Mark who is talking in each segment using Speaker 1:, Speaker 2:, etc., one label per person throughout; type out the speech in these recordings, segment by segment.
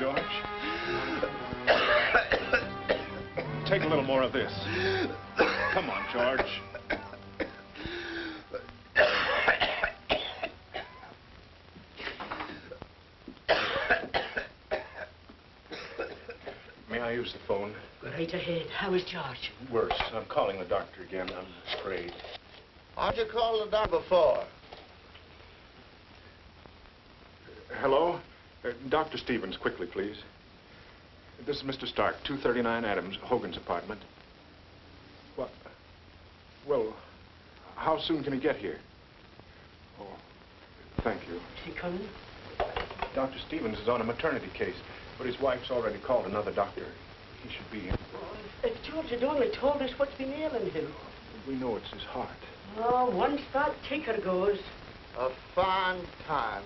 Speaker 1: George. Take a little more of this. Come on, George. May I use the phone?
Speaker 2: Go right ahead. How is George?
Speaker 1: Worse. I'm calling the doctor again, I'm afraid.
Speaker 3: How'd you call the doctor before?
Speaker 1: Hello? Dr. Stevens, quickly, please. This is Mr. Stark, 239 Adams, Hogan's apartment. What? Well, how soon can he get here? Oh, thank you.
Speaker 2: Is he coming?
Speaker 1: Dr. Stevens is on a maternity case, but his wife's already called another doctor. He should be here.
Speaker 2: Oh, if George had only told us what's been ailing him.
Speaker 1: We know it's his heart.
Speaker 2: Oh, once that ticker goes.
Speaker 3: A fine time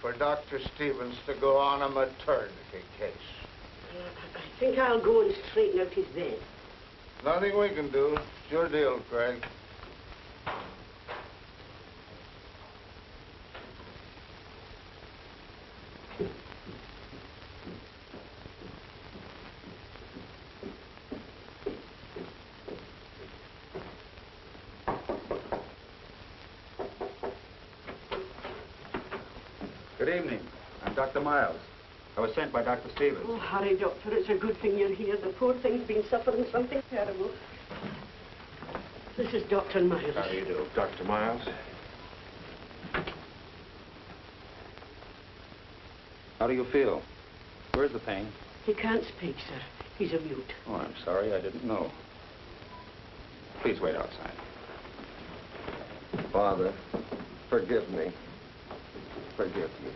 Speaker 3: for Dr. Stevens to go on a maternity case.
Speaker 2: I think I'll go and straighten out his bed.
Speaker 3: Nothing we can do. It's your deal, Craig.
Speaker 4: Good evening. I'm Dr. Miles. I was sent by Dr. Stevens.
Speaker 2: Oh, hurry, Doctor. It's a good thing you're here. The poor thing's been suffering something terrible. This is Dr. Miles.
Speaker 1: How do you do? Dr. Miles.
Speaker 4: How do you feel? Where's the pain?
Speaker 2: He can't speak, sir. He's a mute.
Speaker 4: Oh, I'm sorry. I didn't know. Please wait outside.
Speaker 3: Father, forgive me. Forgive me.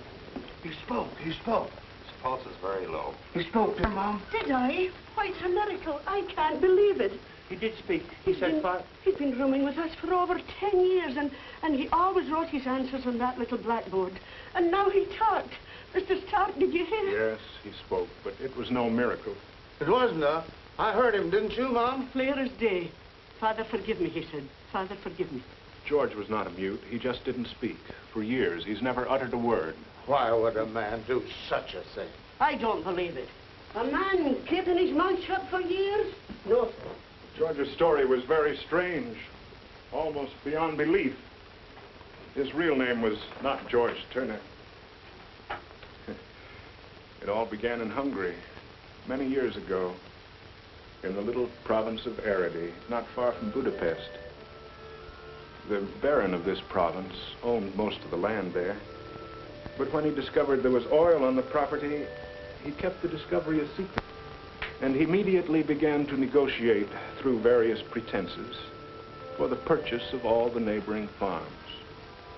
Speaker 5: You spoke. You spoke.
Speaker 4: His pulse is very low.
Speaker 5: You spoke to her, Mom?
Speaker 2: Did I? Why, it's a miracle. I can't believe it.
Speaker 5: He did speak. He said five.
Speaker 2: He's been rooming with us for over 10 years, and he always wrote his answers on that little blackboard. And now he talked. Mr. Stark, did you hear?
Speaker 1: Yes, he spoke, but it was no miracle.
Speaker 3: It wasn't, I heard him, didn't you, Mom?
Speaker 2: Clear as day. Father, forgive me, he said. Father, forgive me.
Speaker 1: George was not a mute. He just didn't speak. For years, he's never uttered a word.
Speaker 3: Why would a man do such a thing?
Speaker 2: I don't believe it. A man keeping his mouth shut for years? No, sir.
Speaker 1: George's story was very strange, almost beyond belief. His real name was not George Turner. It all began in Hungary, many years ago, in the little province of Aradi, not far from Budapest. The Baron of this province owned most of the land there, but when he discovered there was oil on the property, he kept the discovery a secret. And he immediately began to negotiate through various pretenses for the purchase of all the neighboring farms.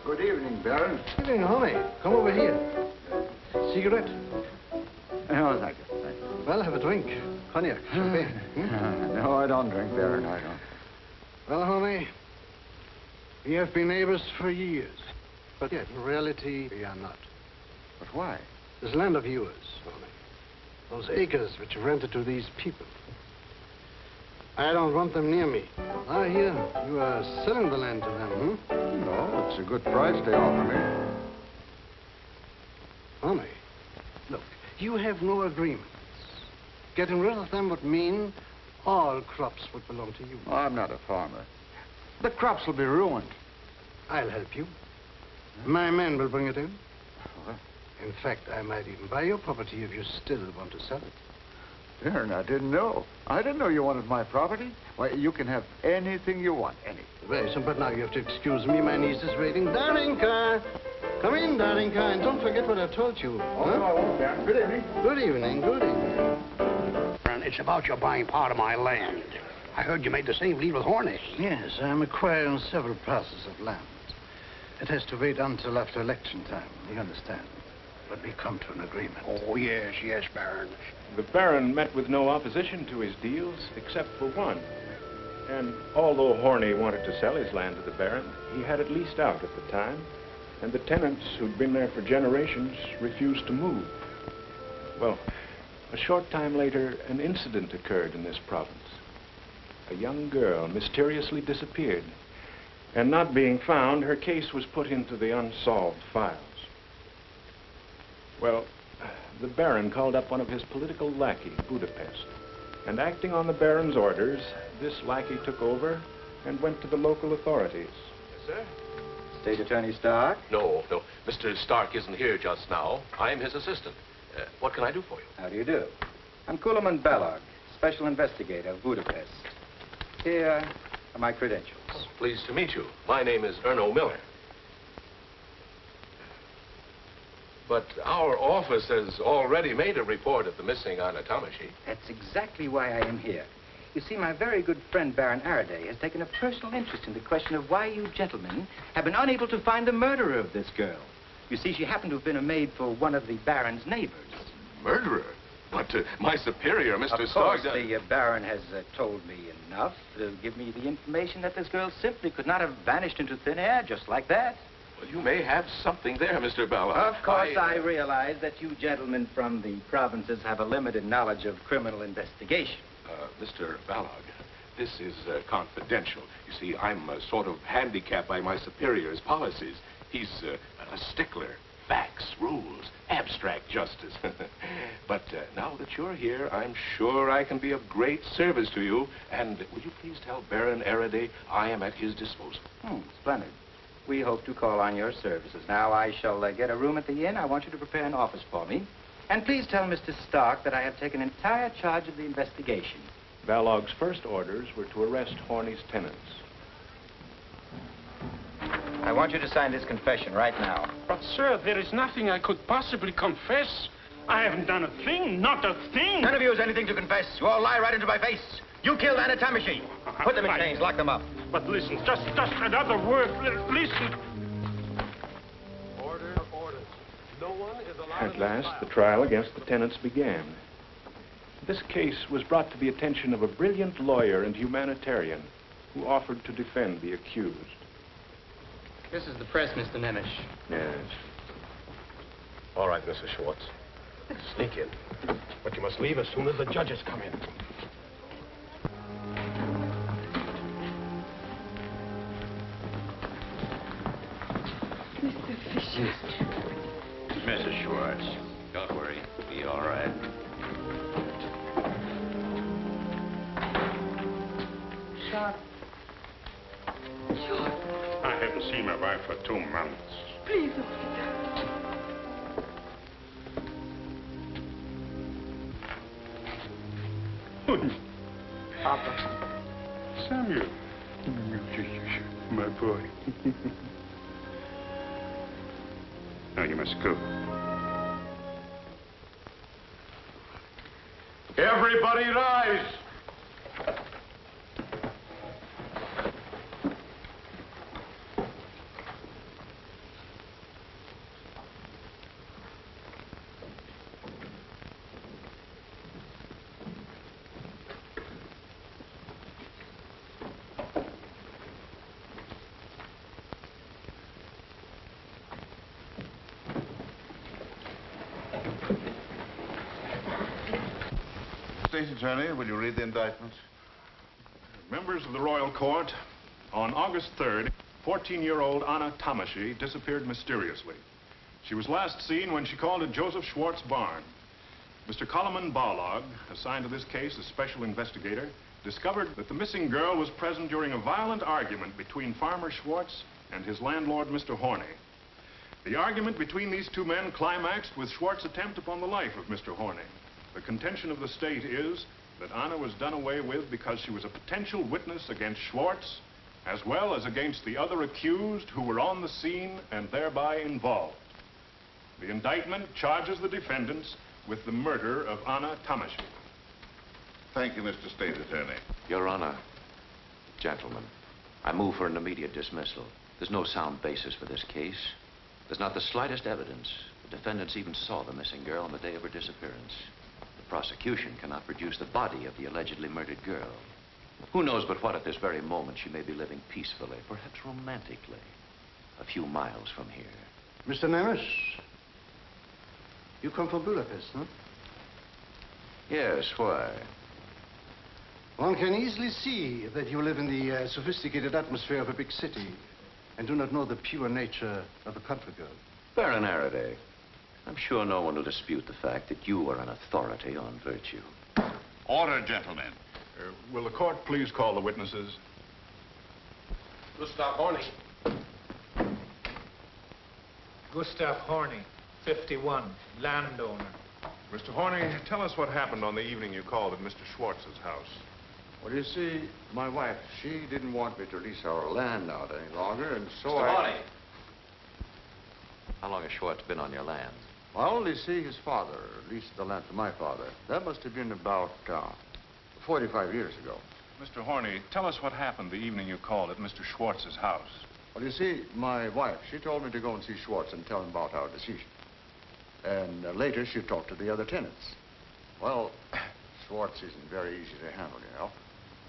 Speaker 4: Good evening, Baron.
Speaker 5: Good evening, homie. Come over here. Cigarette?
Speaker 4: No, thank you. Thank you.
Speaker 5: Well, have a drink. Cognac, champagne.
Speaker 4: No, I don't drink, Baron. I don't.
Speaker 5: Well, homie, we have been neighbors for years. But yet, in reality, we are not.
Speaker 4: But why?
Speaker 5: This land of yours, homie. Those acres which you rented to these people. I don't want them near me. I hear you are selling the land to them,
Speaker 4: No, it's a good price they offer me.
Speaker 5: Homie, look, you have no agreements. Getting rid of them would mean all crops would belong to you.
Speaker 4: Oh, I'm not a farmer. The crops will be ruined.
Speaker 5: I'll help you. My men will bring it in.
Speaker 4: Well,
Speaker 5: In fact, I might even buy your property if you still want to sell it.
Speaker 4: Baron, I didn't know. I didn't know you wanted my property. Why, you can have anything you want, anything.
Speaker 5: Very soon, but now you have to excuse me. My niece is waiting. Darinka! Come in, Darinka, and don't forget what I told you.
Speaker 4: Oh, no, I won't, Baron. Good evening.
Speaker 5: Good evening, good evening.
Speaker 6: And it's about your buying part of my land. I heard you made the same deal with Horney.
Speaker 5: Yes, I'm acquiring several parcels of land. It has to wait until after election time, you understand. But we come to an agreement.
Speaker 6: Oh, yes, yes, Baron.
Speaker 1: The Baron met with no opposition to his deals, except for one. And although Horney wanted to sell his land to the Baron, he had it leased out at the time, and the tenants who'd been there for generations refused to move. Well, a short time later, an incident occurred in this province. A young girl mysteriously disappeared, and not being found, her case was put into the unsolved files. Well, the Baron called up one of his political lackeys, Budapest. And acting on the Baron's orders, this lackey took over and went to the local authorities.
Speaker 7: Yes, sir?
Speaker 8: State Attorney Stark?
Speaker 7: No. Mr. Stark isn't here just now. I'm his assistant. What can I do for you?
Speaker 8: How do you do? I'm Kuleman Balog, Special Investigator of Budapest. Here are my credentials.
Speaker 7: Oh, pleased to meet you. My name is Erno Miller. But our office has already made a report of the missing Anna Tomashi.
Speaker 8: That's exactly why I am here. You see, my very good friend Baron Araday has taken a personal interest in the question of why you gentlemen have been unable to find the murderer of this girl. You see, she happened to have been a maid for one of the Baron's neighbors.
Speaker 7: Murderer? But my superior, Mr.
Speaker 8: Of
Speaker 7: Stark...
Speaker 8: course, the Baron has told me enough to give me the information that this girl simply could not have vanished into thin air just like that.
Speaker 7: Well, you may have something there, Mr. Balog.
Speaker 8: Of course, I realize that you gentlemen from the provinces have a limited knowledge of criminal investigation.
Speaker 7: Mr. Balog, this is confidential. You see, I'm sort of handicapped by my superior's policies. He's a stickler. Facts, rules, abstract justice. But now that you're here, I'm sure I can be of great service to you. And will you please tell Baron Araday I am at his disposal?
Speaker 8: Splendid. We hope to call on your services. Now, I shall get a room at the inn. I want you to prepare an office for me. And please tell Mr. Stark that I have taken entire charge of the investigation.
Speaker 1: Balog's first orders were to arrest Horney's tenants.
Speaker 8: I want you to sign this confession right now.
Speaker 9: But, sir, there is nothing I could possibly confess. I haven't done a thing, not a thing.
Speaker 8: None of you has anything to confess. You all lie right into my face. You killed Anna Tomashi. Put them in chains, lock them up.
Speaker 9: But listen, just another word. Listen.
Speaker 7: Order. No one is allowed...
Speaker 1: At last, the trial against the tenants began. This case was brought to the attention of a brilliant lawyer and humanitarian who offered to defend the accused.
Speaker 10: This is the press, Mr. Nemes.
Speaker 1: Yes.
Speaker 7: All right, Mrs. Schwartz. Sneak in. But you must leave as soon as the judges come in.
Speaker 2: Mr. Fisher.
Speaker 11: Mrs. Schwartz, don't worry. Be all right.
Speaker 2: Sharp. Sharp.
Speaker 9: I haven't seen my wife for 2 months.
Speaker 2: Please, officer.
Speaker 9: Papa. Samuel. My boy. Now you must go.
Speaker 3: Everybody rise.
Speaker 12: State Attorney, will you read the indictment?
Speaker 1: Members of the Royal Court, on August 3rd, 14-year-old Anna Tomashi disappeared mysteriously. She was last seen when she called at Joseph Schwartz' barn. Mr. Kuleman Balog, assigned to this case as special investigator, discovered that the missing girl was present during a violent argument between Farmer Schwartz and his landlord, Mr. Horney. The argument between these two men climaxed with Schwartz's attempt upon the life of Mr. Horney. The contention of the state is that Anna was done away with because she was a potential witness against Schwartz, as well as against the other accused who were on the scene and thereby involved. The indictment charges the defendants with the murder of Anna Tomashi.
Speaker 12: Thank you, Mr. State Attorney.
Speaker 11: Your Honor, gentlemen, I move for an immediate dismissal. There's no sound basis for this case. There's not the slightest evidence. The defendants even saw the missing girl on the day of her disappearance. The prosecution cannot produce the body of the allegedly murdered girl. Who knows but what at this very moment she may be living peacefully, perhaps romantically, a few miles from here.
Speaker 5: Mr. Nemes, you come from Budapest, huh?
Speaker 11: Yes, why?
Speaker 5: One can easily see that you live in the sophisticated atmosphere of a big city and do not know the pure nature of a country girl.
Speaker 11: Baron Araday, I'm sure no one will dispute the fact that you are an authority on virtue.
Speaker 12: Order, gentlemen.
Speaker 1: Will the court please call the witnesses?
Speaker 9: Gustav Horney.
Speaker 13: Gustav Horney, 51, landowner.
Speaker 1: Mr. Horney, tell us what happened on the evening you called at Mr. Schwartz's house.
Speaker 4: Well, you see, my wife, she didn't want me to lease our land out any longer, and so
Speaker 11: Mr. Horney. How long has Schwartz been on your land?
Speaker 4: I only see his father leased the land to my father. That must have been about 45 years ago.
Speaker 1: Mr. Horney, tell us what happened the evening you called at Mr. Schwartz's house.
Speaker 4: Well, you see, my wife, she told me to go and see Schwartz and tell him about our decision. And later, she talked to the other tenants. Well, Schwartz isn't very easy to handle, you know.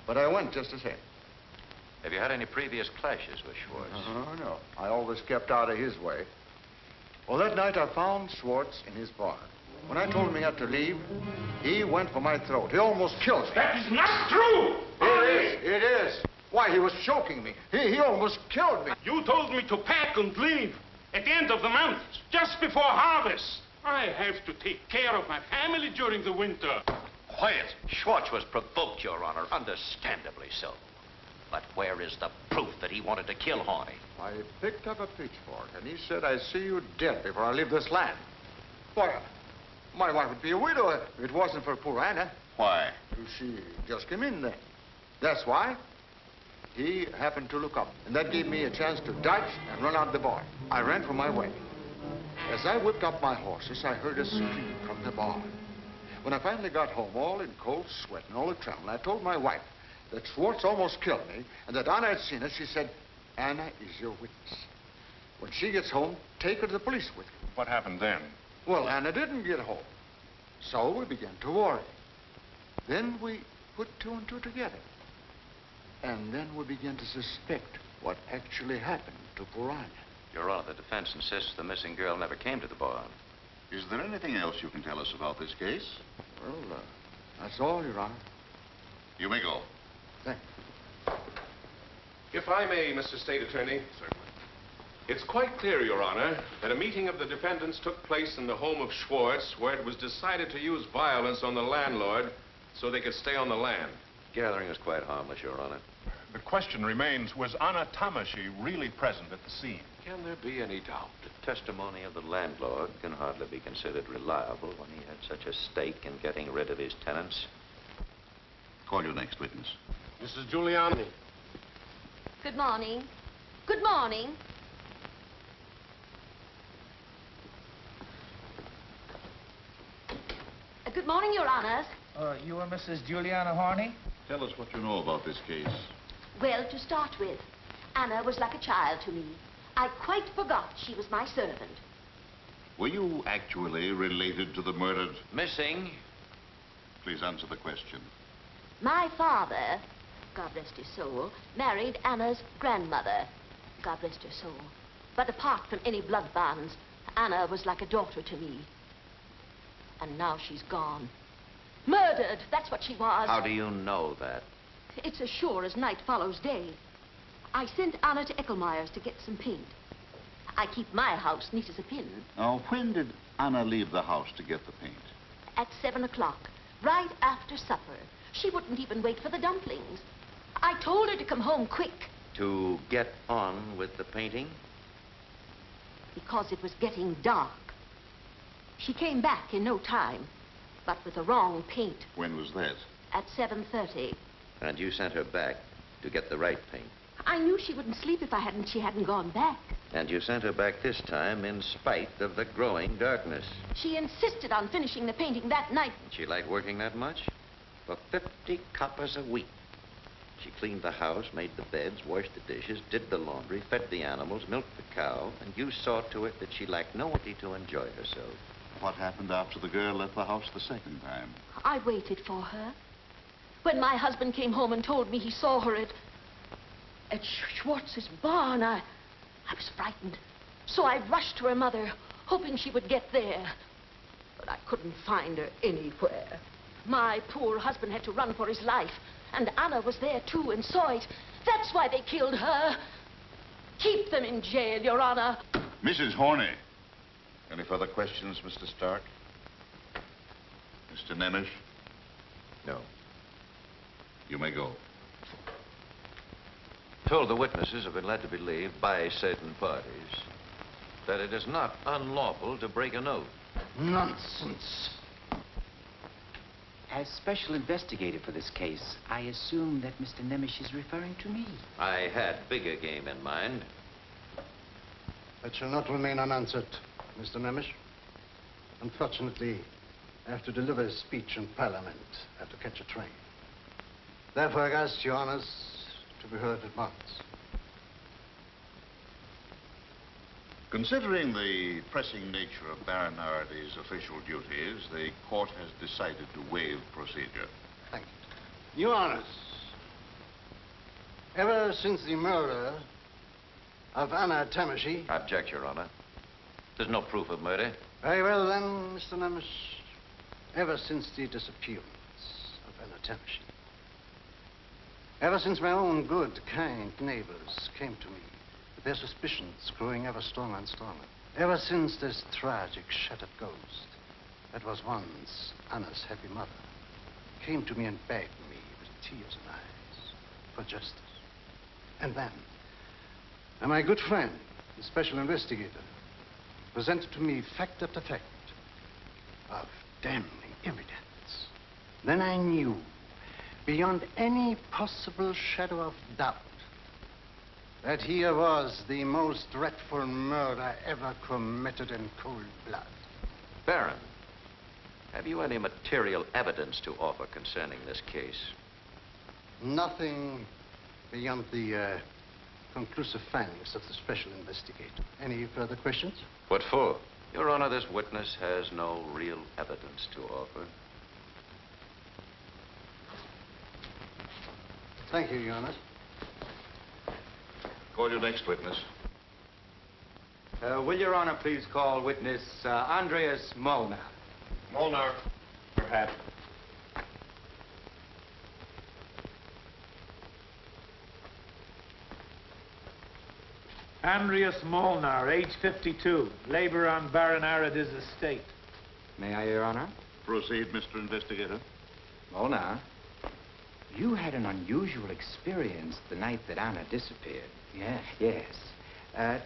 Speaker 4: But I went just the same.
Speaker 11: Have you had any previous clashes with Schwartz?
Speaker 4: No. I always kept out of his way. Well, that night I found Schwartz in his barn. When I told him he had to leave, he went for my throat. He almost killed me.
Speaker 9: That is not true!
Speaker 4: It is. Why, he was choking me. He almost killed me.
Speaker 9: You told me to pack and leave at the end of the month, just before harvest. I have to take care of my family during the winter.
Speaker 11: Quiet. Schwartz was provoked, Your Honor, understandably so. But where is the proof that he wanted to kill Horney?
Speaker 4: I picked up a pitchfork, and he said, "I see you dead before I leave this land." Why, my wife would be a widow if it wasn't for poor Anna.
Speaker 12: Why?
Speaker 4: She just came in then. That's why. He happened to look up, and that gave me a chance to dodge and run out the barn. I ran for my way. As I whipped up my horses, I heard a scream from the barn. When I finally got home, all in cold sweat and all a tremble, I told my wife that Schwartz almost killed me, and that Anna had seen it. She said, "Anna is your witness. When she gets home, take her to the police with you."
Speaker 1: What happened then?
Speaker 4: Well, Anna didn't get home. So we began to worry. Then we put two and two together. And then we began to suspect what actually happened to poor Anna.
Speaker 11: Your Honor, the defense insists the missing girl never came to the barn.
Speaker 12: Is there anything else you can tell us about this case?
Speaker 4: Well, that's all, Your Honor.
Speaker 12: You may go.
Speaker 4: Thank you.
Speaker 7: If I may, Mr. State Attorney. Certainly. It's quite clear, Your Honor, that a meeting of the defendants took place in the home of Schwartz, where it was decided to use violence on the landlord so they could stay on the land.
Speaker 11: Gathering is quite harmless, Your Honor.
Speaker 1: The question remains, was Anna Tamashi really present at the scene?
Speaker 11: Can there be any doubt? The testimony of the landlord can hardly be considered reliable when he had such a stake in getting rid of his tenants.
Speaker 12: Call your next witness.
Speaker 9: Mrs. Giuliani.
Speaker 14: Good morning. Good morning. Good morning, Your Honors.
Speaker 13: You are Mrs. Juliana Horney?
Speaker 12: Tell us what you know about this case.
Speaker 14: Well, to start with, Anna was like a child to me. I quite forgot she was my servant.
Speaker 12: Were you actually related to the murdered?
Speaker 11: Missing.
Speaker 12: Please answer the question.
Speaker 14: My father, God rest his soul, married Anna's grandmother, God rest her soul. But apart from any blood bonds, Anna was like a daughter to me. And now she's gone. Murdered, that's what she was.
Speaker 11: How do you know that?
Speaker 14: It's as sure as night follows day. I sent Anna to Eckelmeyer's to get some paint. I keep my house neat as a pin.
Speaker 12: Now, when did Anna leave the house to get the paint?
Speaker 14: At 7 o'clock, right after supper. She wouldn't even wait for the dumplings. I told her to come home quick.
Speaker 11: To get on with the painting?
Speaker 14: Because it was getting dark. She came back in no time, but with the wrong paint.
Speaker 12: When was that?
Speaker 14: At 7:30.
Speaker 11: And you sent her back to get the right paint?
Speaker 14: I knew she wouldn't sleep if she hadn't gone back.
Speaker 11: And you sent her back this time in spite of the growing darkness.
Speaker 14: She insisted on finishing the painting that night.
Speaker 11: She liked working that much? For 50 coppers a week. She cleaned the house, made the beds, washed the dishes, did the laundry, fed the animals, milked the cow, and you saw to it that she lacked no opportunity to enjoy herself.
Speaker 12: What happened after the girl left the house the second time?
Speaker 14: I waited for her. When my husband came home and told me he saw her at Schwartz's barn, I was frightened. So I rushed to her mother, hoping she would get there. But I couldn't find her anywhere. My poor husband had to run for his life. And Anna was there, too, and saw it. That's why they killed her. Keep them in jail, Your Honor.
Speaker 12: Mrs. Horney. Any further questions, Mr. Stark? Mr. Nemish?
Speaker 11: No.
Speaker 12: You may go.
Speaker 11: Told the witnesses have been led to believe by certain parties that it is not unlawful to break an oath.
Speaker 5: Nonsense.
Speaker 8: As special investigator for this case, I assume that Mr. Nemish is referring to me.
Speaker 11: I had bigger game in mind.
Speaker 5: That shall not remain unanswered, Mr. Nemish. Unfortunately, I have to deliver a speech in Parliament. I have to catch a train. Therefore, I ask your honors to be heard at once.
Speaker 12: Considering the pressing nature of Baron Arady's official duties, the court has decided to waive procedure.
Speaker 5: Thank you. Your honors, ever since the murder of Anna Tamashie...
Speaker 11: Object, Your Honor. There's no proof of murder.
Speaker 5: Very well, then, Mr. Nemish. Ever since the disappearance of Anna Tamashie, ever since my own good, kind neighbors came to me with their suspicions growing ever stronger and stronger, ever since this tragic, shattered ghost that was once Anna's happy mother came to me and begged me with tears in eyes for justice. And then, my good friend, the special investigator, presented to me fact after fact of damning evidence. Then I knew, beyond any possible shadow of doubt, that here was the most dreadful murder ever committed in cold blood.
Speaker 11: Baron, have you any material evidence to offer concerning this case?
Speaker 5: Nothing beyond the conclusive findings of the special investigator. Any further questions?
Speaker 11: What for? Your Honor, this witness has no real evidence to offer.
Speaker 5: Thank you, Your Honor.
Speaker 12: Call your next witness.
Speaker 8: Will Your Honor please call witness Andreas Molnar?
Speaker 12: Molnar.
Speaker 1: Perhaps.
Speaker 13: Andreas Molnar, age 52, labor on Baron Arady's estate.
Speaker 8: May I, Your Honor?
Speaker 12: Proceed, Mr. Investigator.
Speaker 8: Molnar, you had an unusual experience the night that Anna disappeared. Yes.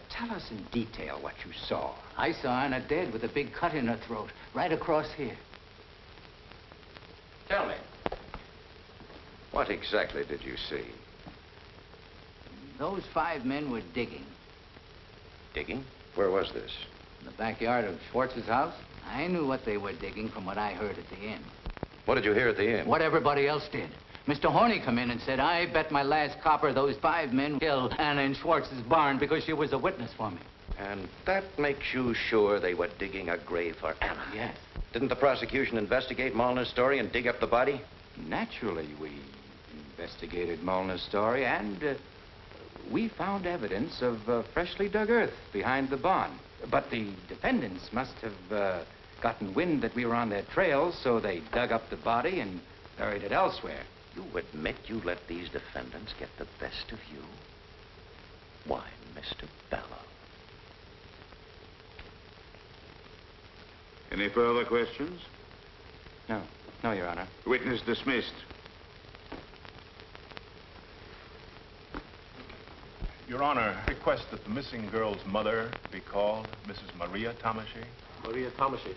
Speaker 8: Tell us in detail what you saw.
Speaker 10: I saw Anna dead with a big cut in her throat, right across here.
Speaker 11: Tell me, what exactly did you see?
Speaker 10: Those 5 men were digging.
Speaker 11: Digging? Where was this?
Speaker 10: In the backyard of Schwartz's house. I knew what they were digging from what I heard at the inn.
Speaker 11: What did you hear at the inn?
Speaker 10: What everybody else did. Mr. Horney come in and said, I bet my last copper those 5 men killed Anna in Schwartz's barn because she was a witness for me.
Speaker 11: And that makes you sure they were digging a grave for Anna?
Speaker 10: Yes.
Speaker 11: Didn't the prosecution investigate Molnar's story and dig up the body?
Speaker 8: Naturally, we investigated Molnar's story and we found evidence of freshly dug earth behind the barn. But the defendants must have gotten wind that we were on their trail, so they dug up the body and buried it elsewhere.
Speaker 11: You admit you let these defendants get the best of you? Why, Mr. Bellow?
Speaker 12: Any further questions?
Speaker 8: No, Your Honor.
Speaker 12: Witness dismissed.
Speaker 1: Your Honor, I request that the missing girl's mother be called, Mrs. Maria Tamashie.
Speaker 15: Maria Tamashie.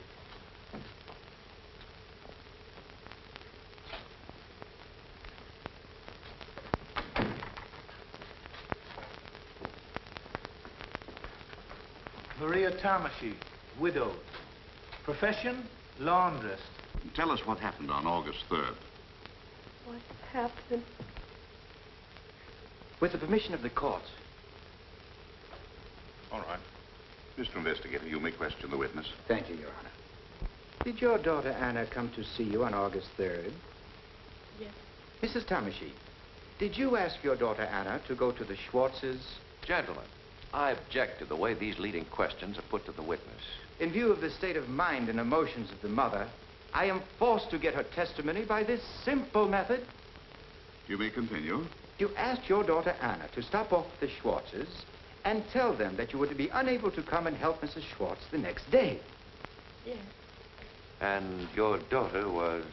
Speaker 13: Maria Tamashie, widowed. Profession, laundress.
Speaker 12: Tell us what happened on August 3rd.
Speaker 2: What happened?
Speaker 8: With the permission of the court.
Speaker 12: All right. Mr. Investigator, you may question the witness.
Speaker 8: Thank you, Your Honor. Did your daughter Anna come to see you on August 3rd?
Speaker 2: Yes.
Speaker 8: Mrs. Tamashie, did you ask your daughter Anna to go to the Schwartzes?
Speaker 11: Gentlemen, I object to the way these leading questions are put to the witness.
Speaker 8: In view of the state of mind and emotions of the mother, I am forced to get her testimony by this simple method.
Speaker 12: You may continue.
Speaker 8: You asked your daughter Anna to stop off at the Schwartzes and tell them that you were to be unable to come and help Mrs. Schwartz the next day.
Speaker 2: Yes.
Speaker 11: And your daughter was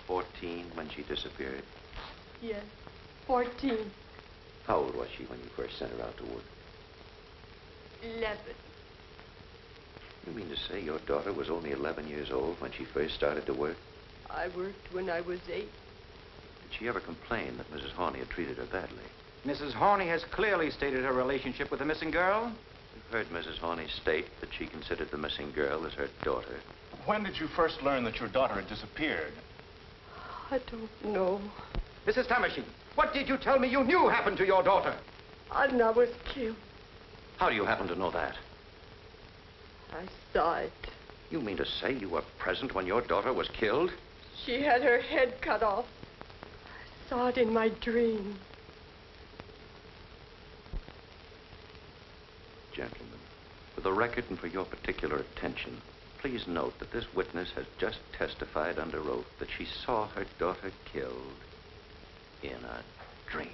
Speaker 11: 14 when she disappeared?
Speaker 2: Yes. 14.
Speaker 11: How old was she when you first sent her out to work?
Speaker 2: 11.
Speaker 11: You mean to say your daughter was only 11 years old when she first started to work?
Speaker 2: I worked when I was 8.
Speaker 11: Did she ever complain that Mrs. Horney had treated her badly?
Speaker 8: Mrs. Horney has clearly stated her relationship with the missing girl.
Speaker 11: You've heard Mrs. Horney state that she considered the missing girl as her daughter.
Speaker 7: When did you first learn that your daughter had disappeared?
Speaker 2: I don't know.
Speaker 8: Mrs. Tamashine, what did you tell me you knew happened to your daughter?
Speaker 2: Anna was killed.
Speaker 11: How do you happen to know that?
Speaker 2: I saw it.
Speaker 11: You mean to say you were present when your daughter was killed?
Speaker 2: She had her head cut off. I saw it in my dream.
Speaker 11: Gentlemen, for the record and for your particular attention, please note that this witness has just testified under oath that she saw her daughter killed in a dream.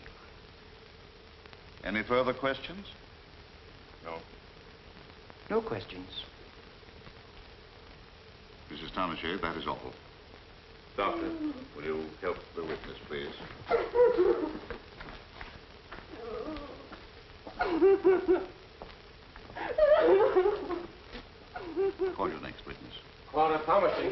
Speaker 12: Any further questions?
Speaker 7: No.
Speaker 8: No questions.
Speaker 12: Mrs. Townshend, that is all. Doctor, will you help the witness, please? Call your next witness.
Speaker 7: Clara Thomasy.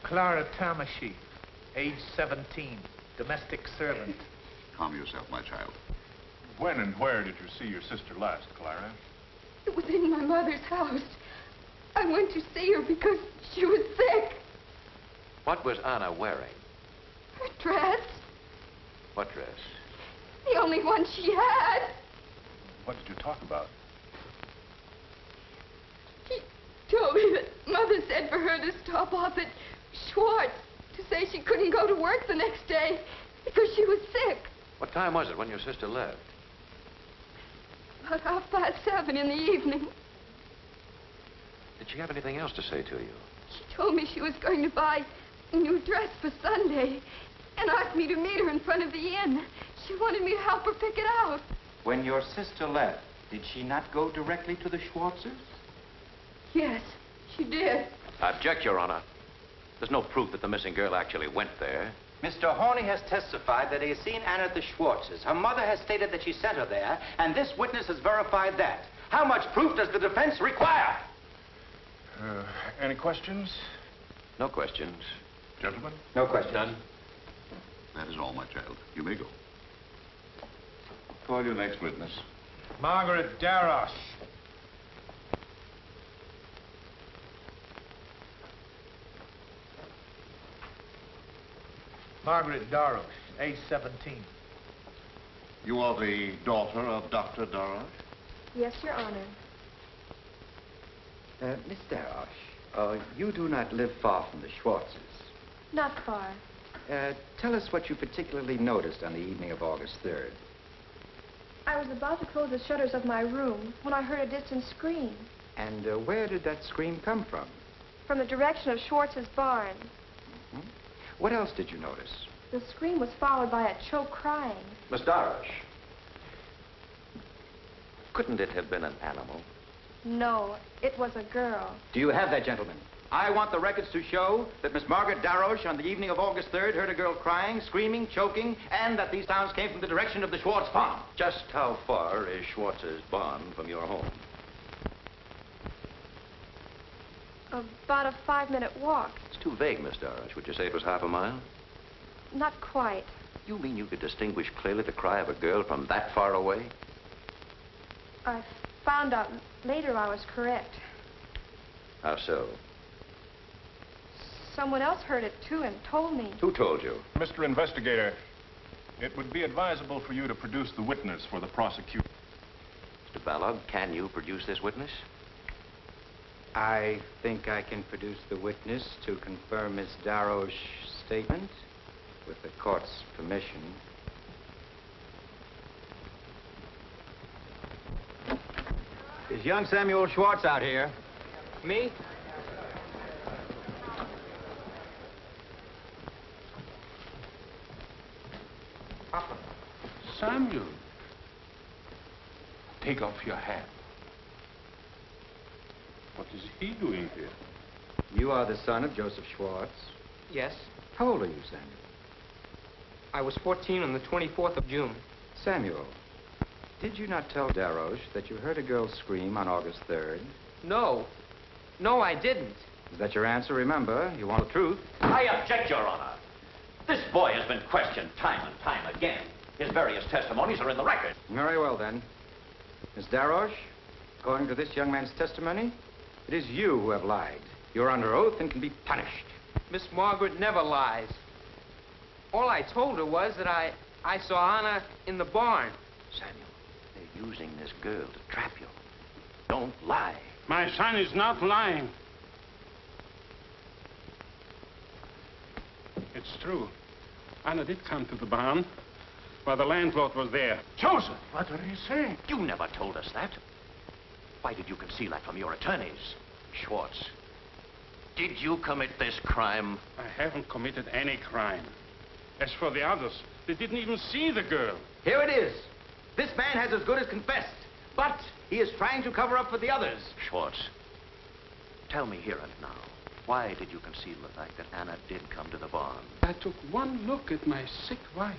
Speaker 13: Clara Tamashi, age 17, domestic servant.
Speaker 12: Calm yourself, my child.
Speaker 1: When and where did you see your sister last, Clara?
Speaker 15: It was in my mother's house. I went to see her because she was sick.
Speaker 11: What was Anna wearing?
Speaker 15: Her dress,
Speaker 11: What dress?
Speaker 15: the only one she had.
Speaker 1: What did you talk about?
Speaker 15: She told me that Mother said for her to stop off at Schwartz to say she couldn't go to work the next day because she was sick.
Speaker 11: What time was it when your sister left?
Speaker 15: About 7:30 in the evening.
Speaker 11: Did she have anything else to say to you?
Speaker 15: She told me she was going to buy a new dress for Sunday and asked me to meet her in front of the inn. She wanted me to help her pick it out.
Speaker 8: When your sister left, did she not go directly to the Schwartzes?
Speaker 15: Yes, she did.
Speaker 11: I object, Your Honor. There's no proof that the missing girl actually went there.
Speaker 8: Mr. Horney has testified that he has seen Anna at the Schwartzes. Her mother has stated that she sent her there, and this witness has verified that. How much proof does the defense require?
Speaker 1: Any questions?
Speaker 11: No questions.
Speaker 1: Gentlemen?
Speaker 8: No questions.
Speaker 7: None.
Speaker 12: That is all, my child. You may go. Call your next witness.
Speaker 13: Margaret Darosh. Margaret Darosh, age 17.
Speaker 12: You are the daughter of Dr. Darosh?
Speaker 15: Yes, Your Honor.
Speaker 8: Miss Darosh, you do not live far from the Schwartzes.
Speaker 15: Not far.
Speaker 8: Tell us what you particularly noticed on the evening of August 3rd.
Speaker 15: I was about to close the shutters of my room when I heard a distant scream
Speaker 8: And where did that scream come from?
Speaker 15: from the direction of Schwartz's barn.
Speaker 8: What else did you notice?
Speaker 15: The scream was followed by a choked crying.
Speaker 11: Miss Darosh, couldn't it have been an animal?
Speaker 15: No, it was a girl.
Speaker 8: Do you have that, gentlemen? I want the records to show that Miss Margaret Darosh on the evening of August 3rd heard a girl crying, screaming, choking, and that these sounds came from the direction of the Schwartz farm.
Speaker 11: Just how far is Schwartz's barn from your home?
Speaker 15: About a 5-minute walk.
Speaker 11: It's too vague, Miss Darosh. Would you say it was half a mile?
Speaker 15: Not quite.
Speaker 11: You mean you could distinguish clearly the cry of a girl from that far away?
Speaker 15: I found out later I was correct.
Speaker 11: How so?
Speaker 15: Someone else heard it, too, and told me.
Speaker 11: Who told you?
Speaker 1: Mr. Investigator, it would be advisable for you to produce the witness for the prosecution.
Speaker 11: Mr. Balog, can you produce this witness?
Speaker 8: I think I can produce the witness to confirm Miss Darosh's statement with the court's permission.
Speaker 16: Is young Samuel Schwartz out here?
Speaker 8: Me?
Speaker 7: Samuel, take off your hat. What is he doing here?
Speaker 8: You are the son of Joseph Schwartz.
Speaker 17: Yes.
Speaker 8: How old are you, Samuel?
Speaker 17: I was 14 on the 24th of June.
Speaker 8: Samuel, did you not tell Daroche that you heard a girl scream on August 3rd?
Speaker 17: No. No, I didn't.
Speaker 8: Is that your answer? Remember, you want the truth.
Speaker 11: I object, Your Honor. This boy has been questioned time and time again. His various testimonies are in the record.
Speaker 8: Very well, then. Miss Daroche, according to this young man's testimony, it is you who have lied. You're under oath and can be punished.
Speaker 17: Miss Margaret never lies. All I told her was that I saw Anna in the barn.
Speaker 11: Samuel, they're using this girl to trap you. Don't lie.
Speaker 9: My son is not lying. It's true. Anna did come to the barn while the landlord was there.
Speaker 11: Joseph! What are you saying? You never told us that. Why did you conceal that from your attorneys? Schwartz, did you commit this crime?
Speaker 9: I haven't committed any crime. As for the others, they didn't even see the girl.
Speaker 16: Here it is. This man has as good as confessed, but he is trying to cover up for the others.
Speaker 11: Schwartz, tell me here and now, why did you conceal the fact that Anna did come to the barn?
Speaker 9: I took one look at my sick wife,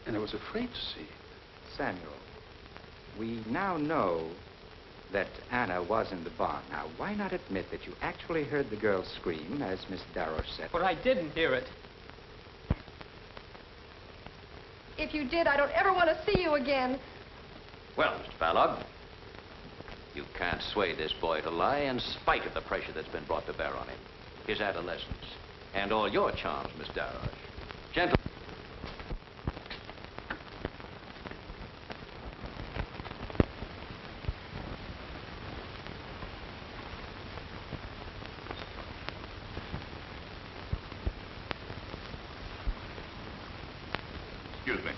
Speaker 9: and I was afraid to see it.
Speaker 8: Samuel, we now know that Anna was in the barn. Now, why not admit that you actually heard the girl scream, as Miss Daroche said?
Speaker 17: But I didn't hear it.
Speaker 15: If you did, I don't ever want to see you again.
Speaker 11: Well, Mr. Balog, you can't sway this boy to lie in spite of the pressure that's been brought to bear on him. His adolescence, and all your charms, Miss Daroche. Gentlemen.
Speaker 12: Excuse me.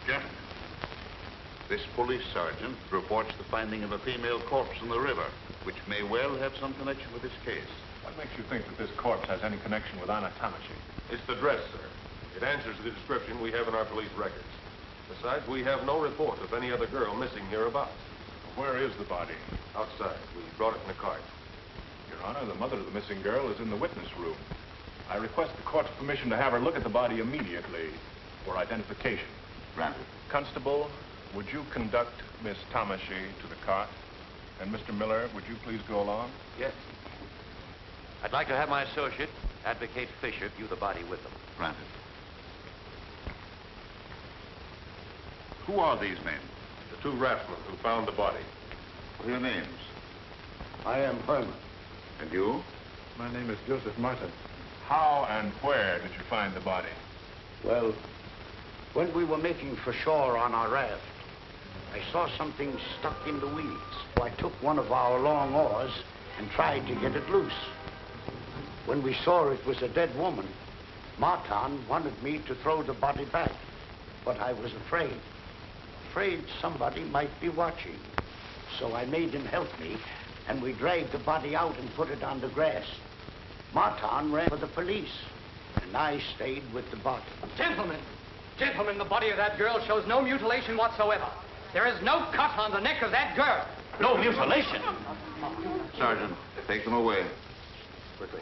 Speaker 12: Gentlemen, this police sergeant reports the finding of a female corpse in the river, which may well have some connection with this case.
Speaker 1: What makes you think that this corpse has any connection with Anna Tamashi?
Speaker 7: It's the dress, sir. It answers the description we have in our police records. Besides, we have no report of any other girl missing hereabouts.
Speaker 1: Where is the body?
Speaker 7: Outside. We brought it in a cart.
Speaker 1: Your Honor, the mother of the missing girl is in the witness room. I request the court's permission to have her look at the body immediately for identification.
Speaker 12: Granted.
Speaker 1: Constable, would you conduct Miss Tamashi to the cart? And Mr. Miller, would you please go along?
Speaker 11: Yes. I'd like to have my associate, Advocate Fisher, view the body with them.
Speaker 12: Granted. Who are these men?
Speaker 7: The two raftsmen who found the body.
Speaker 12: What are your names?
Speaker 6: I am Herman.
Speaker 12: And you?
Speaker 6: My name is Joseph Martin.
Speaker 1: How and where did you find the body?
Speaker 6: Well, when we were making for shore on our raft, I saw something stuck in the weeds. So I took one of our long oars and tried to get it loose. When we saw it was a dead woman, Martin wanted me to throw the body back, but I was afraid somebody might be watching. So I made him help me, and we dragged the body out and put it on the grass. Martin ran for the police, and I stayed with the body.
Speaker 16: Gentlemen, the body of that girl shows no mutilation whatsoever. There is no cut on the neck of that girl.
Speaker 11: No mutilation?
Speaker 12: Sergeant, take them away.
Speaker 8: Quickly.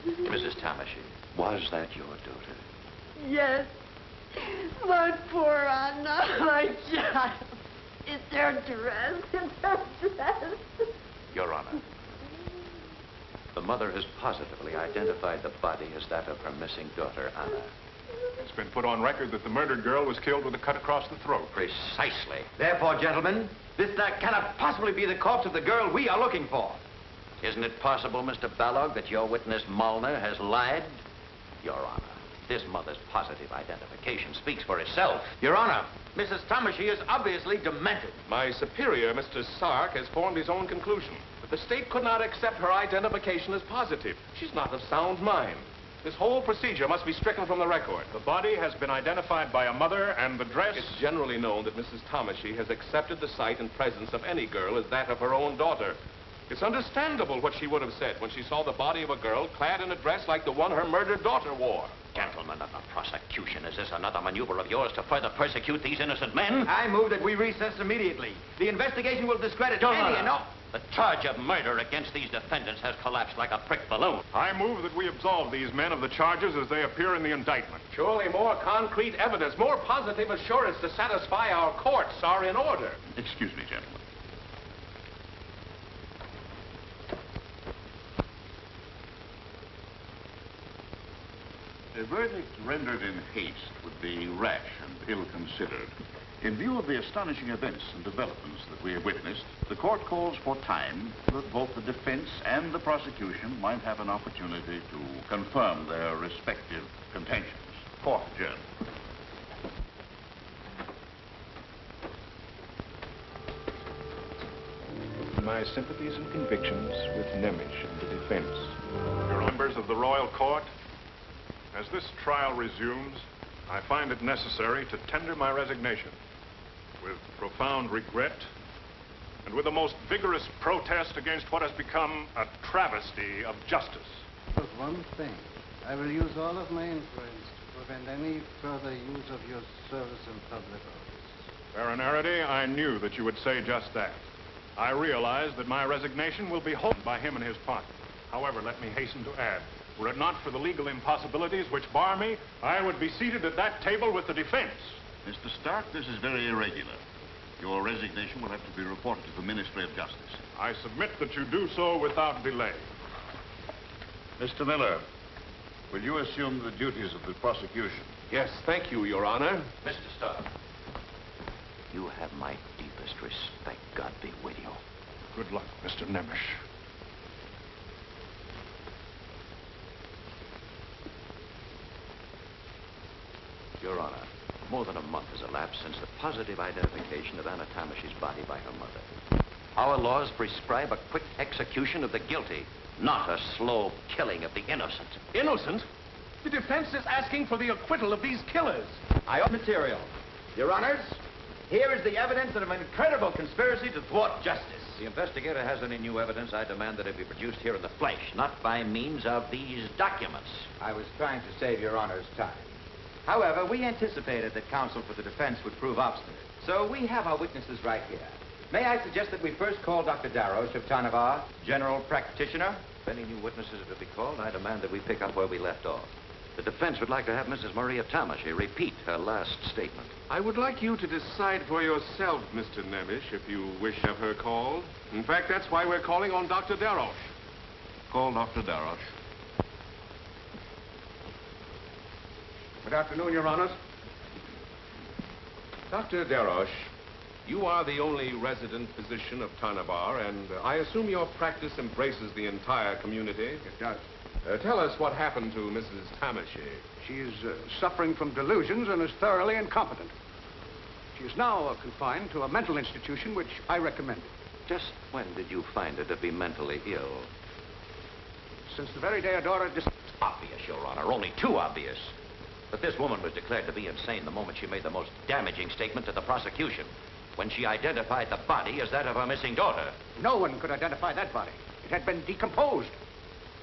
Speaker 11: Mrs. Tamashi, was that your daughter?
Speaker 2: Yes. My poor Anna, my child. It's her dress. It's her dress.
Speaker 11: Your Honor, the mother has positively identified the body as that of her missing daughter, Anna.
Speaker 1: It's been put on record that the murdered girl was killed with a cut across the throat.
Speaker 11: Precisely.
Speaker 16: Therefore, gentlemen, this cannot possibly be the corpse of the girl we are looking for.
Speaker 11: Isn't it possible, Mr. Balog, that your witness, Molnar, has lied? Your Honor, this mother's positive identification speaks for itself.
Speaker 16: Your Honor, Mrs. Tamashi is obviously demented.
Speaker 7: My superior, Mr. Sark, has formed his own conclusion. The state could not accept her identification as positive. She's not of sound mind. This whole procedure must be stricken from the record.
Speaker 1: The body has been identified by a mother, and the dress...
Speaker 7: It's generally known that Mrs. Tomashy has accepted the sight and presence of any girl as that of her own daughter. It's understandable what she would have said when she saw the body of a girl clad in a dress like the one her murdered daughter wore.
Speaker 11: Gentlemen of the prosecution, is this another maneuver of yours to further persecute these innocent men?
Speaker 8: I move that we recess immediately. The investigation will discredit any and all...
Speaker 11: The charge of murder against these defendants has collapsed like a brick balloon.
Speaker 1: I move that we absolve these men of the charges as they appear in the indictment.
Speaker 7: Surely more concrete evidence, more positive assurance to satisfy our courts are in order.
Speaker 12: Excuse me, gentlemen. A verdict rendered in haste would be rash and ill-considered. In view of the astonishing events and developments that we have witnessed, the court calls for time that both the defense and the prosecution might have an opportunity to confirm their respective contentions. Court adjourned.
Speaker 1: My sympathies and convictions with Nemish and the defense. Your members of the Royal Court, as this trial resumes, I find it necessary to tender my resignation with profound regret and with the most vigorous protest against what has become a travesty of justice.
Speaker 5: But one thing, I will use all of my influence to prevent any further use of your service in public office.
Speaker 1: Baron Araday, I knew that you would say just that. I realize that my resignation will be hoped by him and his party. However, let me hasten to add, were it not for the legal impossibilities which bar me, I would be seated at that table with the defense.
Speaker 12: Mr. Stark, this is very irregular. Your resignation will have to be reported to the Ministry of Justice.
Speaker 1: I submit that you do so without delay.
Speaker 12: Mr. Miller, will you assume the duties of the prosecution?
Speaker 7: Yes, thank you, Your Honor.
Speaker 11: Mr. Stark, you have my deepest respect. God be with you.
Speaker 1: Good luck, Mr. Nemish.
Speaker 11: Your Honor, more than a month has elapsed since the positive identification of Anna Tomashy's body by her mother. Our laws prescribe a quick execution of the guilty, not a slow killing of the innocent.
Speaker 7: Innocent? The defense is asking for the acquittal of these killers.
Speaker 8: I owe material. Your Honors, here is the evidence of an incredible conspiracy to thwart justice.
Speaker 11: The investigator has any new evidence. I demand that it be produced here in the flesh, not by means of these documents.
Speaker 8: I was trying to save Your Honor's time. However, we anticipated that counsel for the defense would prove obstinate. So we have our witnesses right here. May I suggest that we first call Dr. Darroch of Tanavar, general practitioner?
Speaker 11: If any new witnesses are to be called, I demand that we pick up where we left off. The defense would like to have Mrs. Maria Tomashy repeat her last statement.
Speaker 7: I would like you to decide for yourself, Mr. Nemish, if you wish to have her called. In fact, that's why we're calling on Dr. Darroch.
Speaker 12: Call Dr. Darroch.
Speaker 9: Good afternoon, Your Honors.
Speaker 7: Dr. Darroch, you are the only resident physician of Tanavar, and I assume your practice embraces the entire community?
Speaker 9: It does.
Speaker 7: Tell us what happened to Mrs. Tomashy.
Speaker 9: She is suffering from delusions and is thoroughly incompetent. She is now confined to a mental institution, which I recommended.
Speaker 11: Just when did you find her to be mentally ill?
Speaker 9: Since the very day her daughter
Speaker 11: It's obvious, Your Honor, only too obvious. But this woman was declared to be insane the moment she made the most damaging statement to the prosecution, when she identified the body as that of her missing daughter.
Speaker 9: No one could identify that body. It had been decomposed.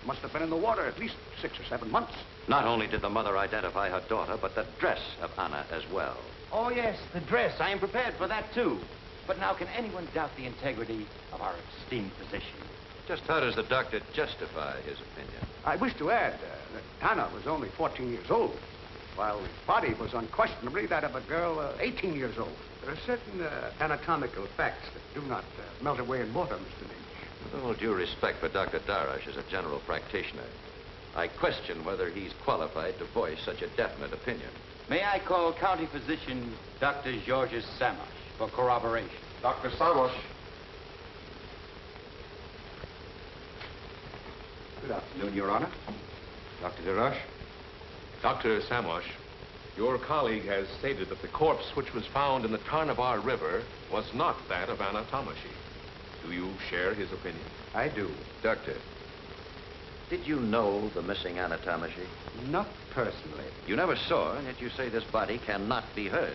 Speaker 9: It must have been in the water at least 6 or 7 months.
Speaker 11: Not only did the mother identify her daughter, but the dress of Anna as well.
Speaker 8: Oh, yes, the dress. I am prepared for that, too. But now, can anyone doubt the integrity of our esteemed physician?
Speaker 11: Just how does the doctor justify his opinion?
Speaker 9: I wish to add that Anna was only 14 years old, while the body was unquestionably that of a girl 18 years old. There are certain anatomical facts that do not melt away in water, Mr. Nemish.
Speaker 11: With all due respect for Dr. Darroch as a general practitioner, I question whether he's qualified to voice such a definite opinion.
Speaker 8: May I call county physician Dr. Georges Samash for corroboration?
Speaker 7: Dr. Samash.
Speaker 9: Good afternoon, Your Honor.
Speaker 8: Dr. Darroch?
Speaker 7: Dr. Samash, your colleague has stated that the corpse which was found in the Tarnavar River was not that of Anna Tomashy. Do you share his opinion?
Speaker 5: I do.
Speaker 11: Doctor, did you know the missing anatomy?
Speaker 9: Not personally.
Speaker 11: You never saw her, and yet you say this body cannot be hers.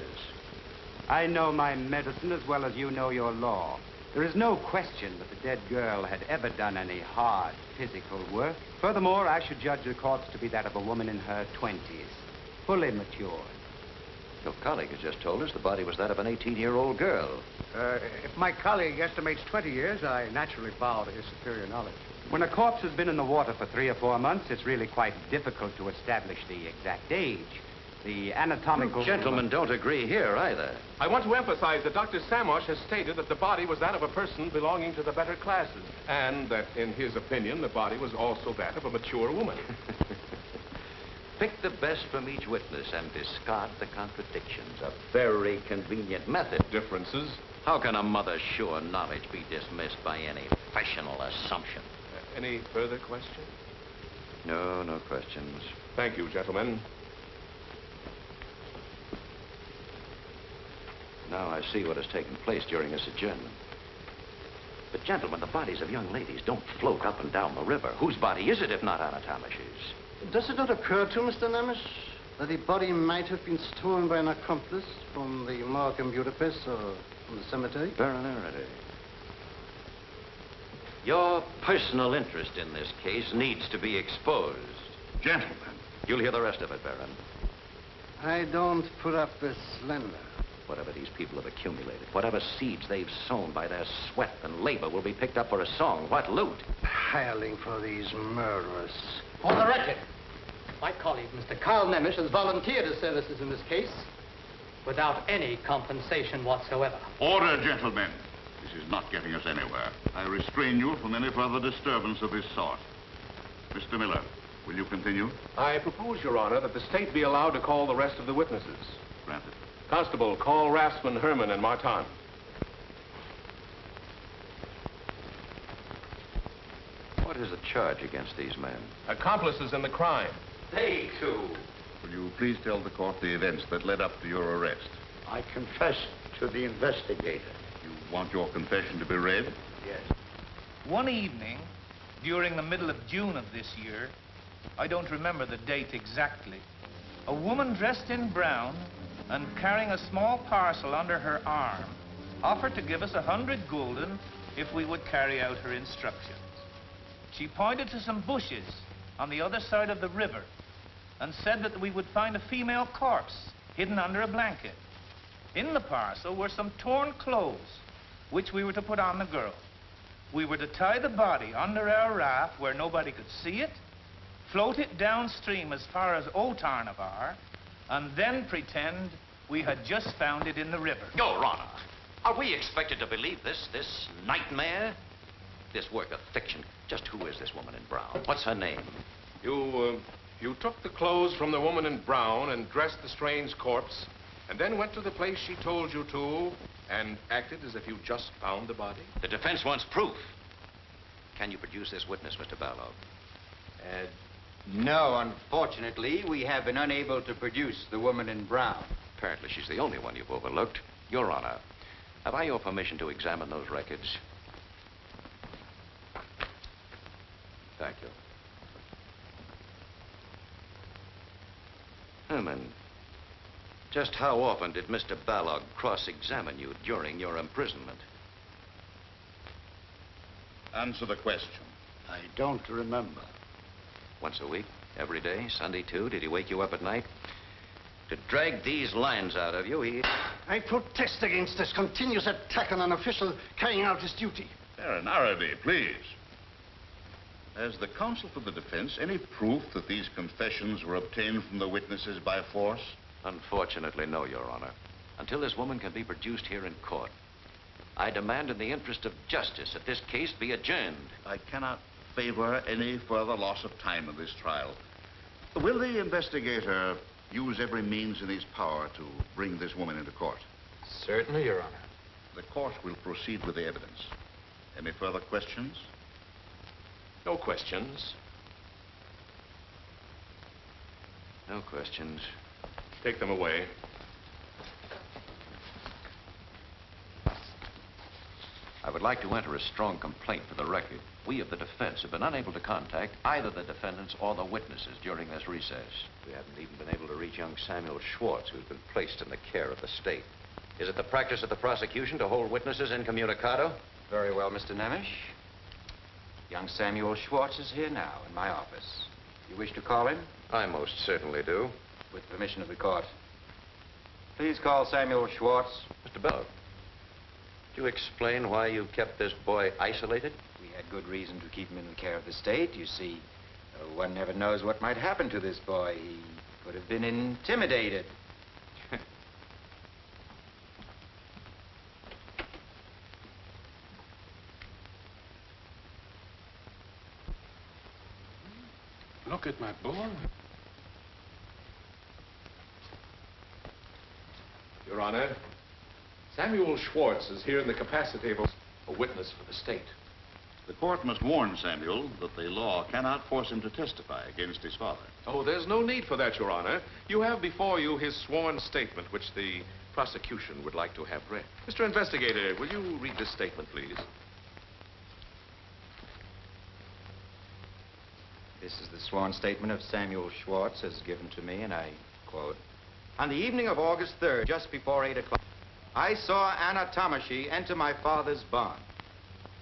Speaker 9: I know my medicine as well as you know your law. There is no question that the dead girl had ever done any hard physical work. Furthermore, I should judge the corpse to be that of a woman in her 20s, fully matured.
Speaker 11: Your colleague has just told us the body was that of an 18-year-old girl.
Speaker 9: If my colleague estimates 20 years, I naturally bow to his superior knowledge. When a corpse has been in the water for 3 or 4 months, it's really quite difficult to establish the exact age. The anatomical...
Speaker 11: Gentlemen don't agree here either.
Speaker 7: I want to emphasize that Dr. Samosh has stated that the body was that of a person belonging to the better classes, and that, in his opinion, the body was also that of a mature woman.
Speaker 11: Pick the best from each witness and discard the contradictions. A very convenient method.
Speaker 7: Differences?
Speaker 11: How can a mother's sure knowledge be dismissed by any professional assumption?
Speaker 7: Any further questions?
Speaker 11: No, no questions.
Speaker 7: Thank you, gentlemen.
Speaker 11: Now I see what has taken place during this adjournment. But, gentlemen, the bodies of young ladies don't float up and down the river. Whose body is it, if not Anna Tamash's?
Speaker 5: Does it not occur to Mr. Nemish that the body might have been stolen by an accomplice from the morgue in Budapest or from the cemetery?
Speaker 11: Baron Araday. Your personal interest in this case needs to be exposed.
Speaker 12: Gentlemen.
Speaker 11: You'll hear the rest of it, Baron.
Speaker 5: I don't put up with slander.
Speaker 11: Whatever these people have accumulated, whatever seeds they've sown by their sweat and labor will be picked up for a song. What loot?
Speaker 5: Hireling for these murderers.
Speaker 16: On the record, my colleague, Mr. Carl Nemish, has volunteered his services in this case without any compensation whatsoever.
Speaker 12: Order, gentlemen. This is not getting us anywhere. I restrain you from any further disturbance of this sort. Mr. Miller, will you continue?
Speaker 7: I propose, Your Honor, that the state be allowed to call the rest of the witnesses.
Speaker 12: Granted.
Speaker 7: Constable, call Rassman, Herman, and Martin.
Speaker 11: What is the charge against these men?
Speaker 7: Accomplices in the crime.
Speaker 11: They too.
Speaker 12: Will you please tell the court the events that led up to your arrest?
Speaker 6: I confess to the investigator.
Speaker 12: You want your confession to be read?
Speaker 6: Yes.
Speaker 18: One evening, during the middle of June of this year, I don't remember the date exactly, a woman dressed in brown and carrying a small parcel under her arm offered to give us 100 gulden if we would carry out her instructions. She pointed to some bushes on the other side of the river and said that we would find a female corpse hidden under a blanket. In the parcel were some torn clothes, which we were to put on the girl. We were to tie the body under our raft where nobody could see it, float it downstream as far as Otarnavar, and then pretend we had just found it in the river.
Speaker 11: Your Honor, are we expected to believe this nightmare? This work of fiction? Just who is this woman in brown? What's her name?
Speaker 7: You took the clothes from the woman in brown and dressed the strange corpse, and then went to the place she told you to and acted as if you just found the body?
Speaker 11: The defense wants proof. Can you produce this witness, Mr. Balog?
Speaker 8: No, unfortunately, we have been unable to produce the woman in brown.
Speaker 11: Apparently she's the only one you've overlooked. Your Honor, have I your permission to examine those records? Thank you. Herman, just how often did Mr. Balog cross-examine you during your imprisonment?
Speaker 12: Answer the question.
Speaker 6: I don't remember.
Speaker 11: Once a week? Every day? Sunday, too? Did he wake you up at night? To drag these lines out of you, he...
Speaker 5: I protest against this continuous attack on an official carrying out his duty.
Speaker 12: Baron Araday, please. Has the counsel for the defense any proof that these confessions were obtained from the witnesses by force?
Speaker 11: Unfortunately, no, Your Honor. Until this woman can be produced here in court, I demand in the interest of justice that this case be adjourned.
Speaker 12: I cannot favor any further loss of time in this trial. Will the investigator use every means in his power to bring this woman into court?
Speaker 13: Certainly, Your Honor.
Speaker 12: The court will proceed with the evidence. Any further questions?
Speaker 7: No questions.
Speaker 11: No questions.
Speaker 7: Take them away.
Speaker 11: I would like to enter a strong complaint for the record. We of the defense have been unable to contact either the defendants or the witnesses during this recess. We haven't even been able to reach young Samuel Schwartz, who's been placed in the care of the state. Is it the practice of the prosecution to hold witnesses incommunicado?
Speaker 8: Very well, Mr. Nemish. Young Samuel Schwartz is here now in my office. You wish to call him?
Speaker 11: I most certainly do.
Speaker 8: With permission of the court. Please call Samuel Schwartz.
Speaker 11: Mr. Bellow, do you explain why you kept this boy isolated?
Speaker 8: We had good reason to keep him in the care of the state. You see, one never knows what might happen to this boy. He could have been intimidated.
Speaker 19: Look at my boy.
Speaker 7: Your Honor, Samuel Schwartz is here in the capacity of a witness for the state.
Speaker 12: The court must warn Samuel that the law cannot force him to testify against his father.
Speaker 7: Oh, there's no need for that, Your Honor. You have before you his sworn statement, which the prosecution would like to have read. Mr. Investigator, will you read this statement, please?
Speaker 8: This is the sworn statement of Samuel Schwartz as given to me, and I quote, "On the evening of August 3rd, just before 8 o'clock, I saw Anna Tomashi enter my father's barn.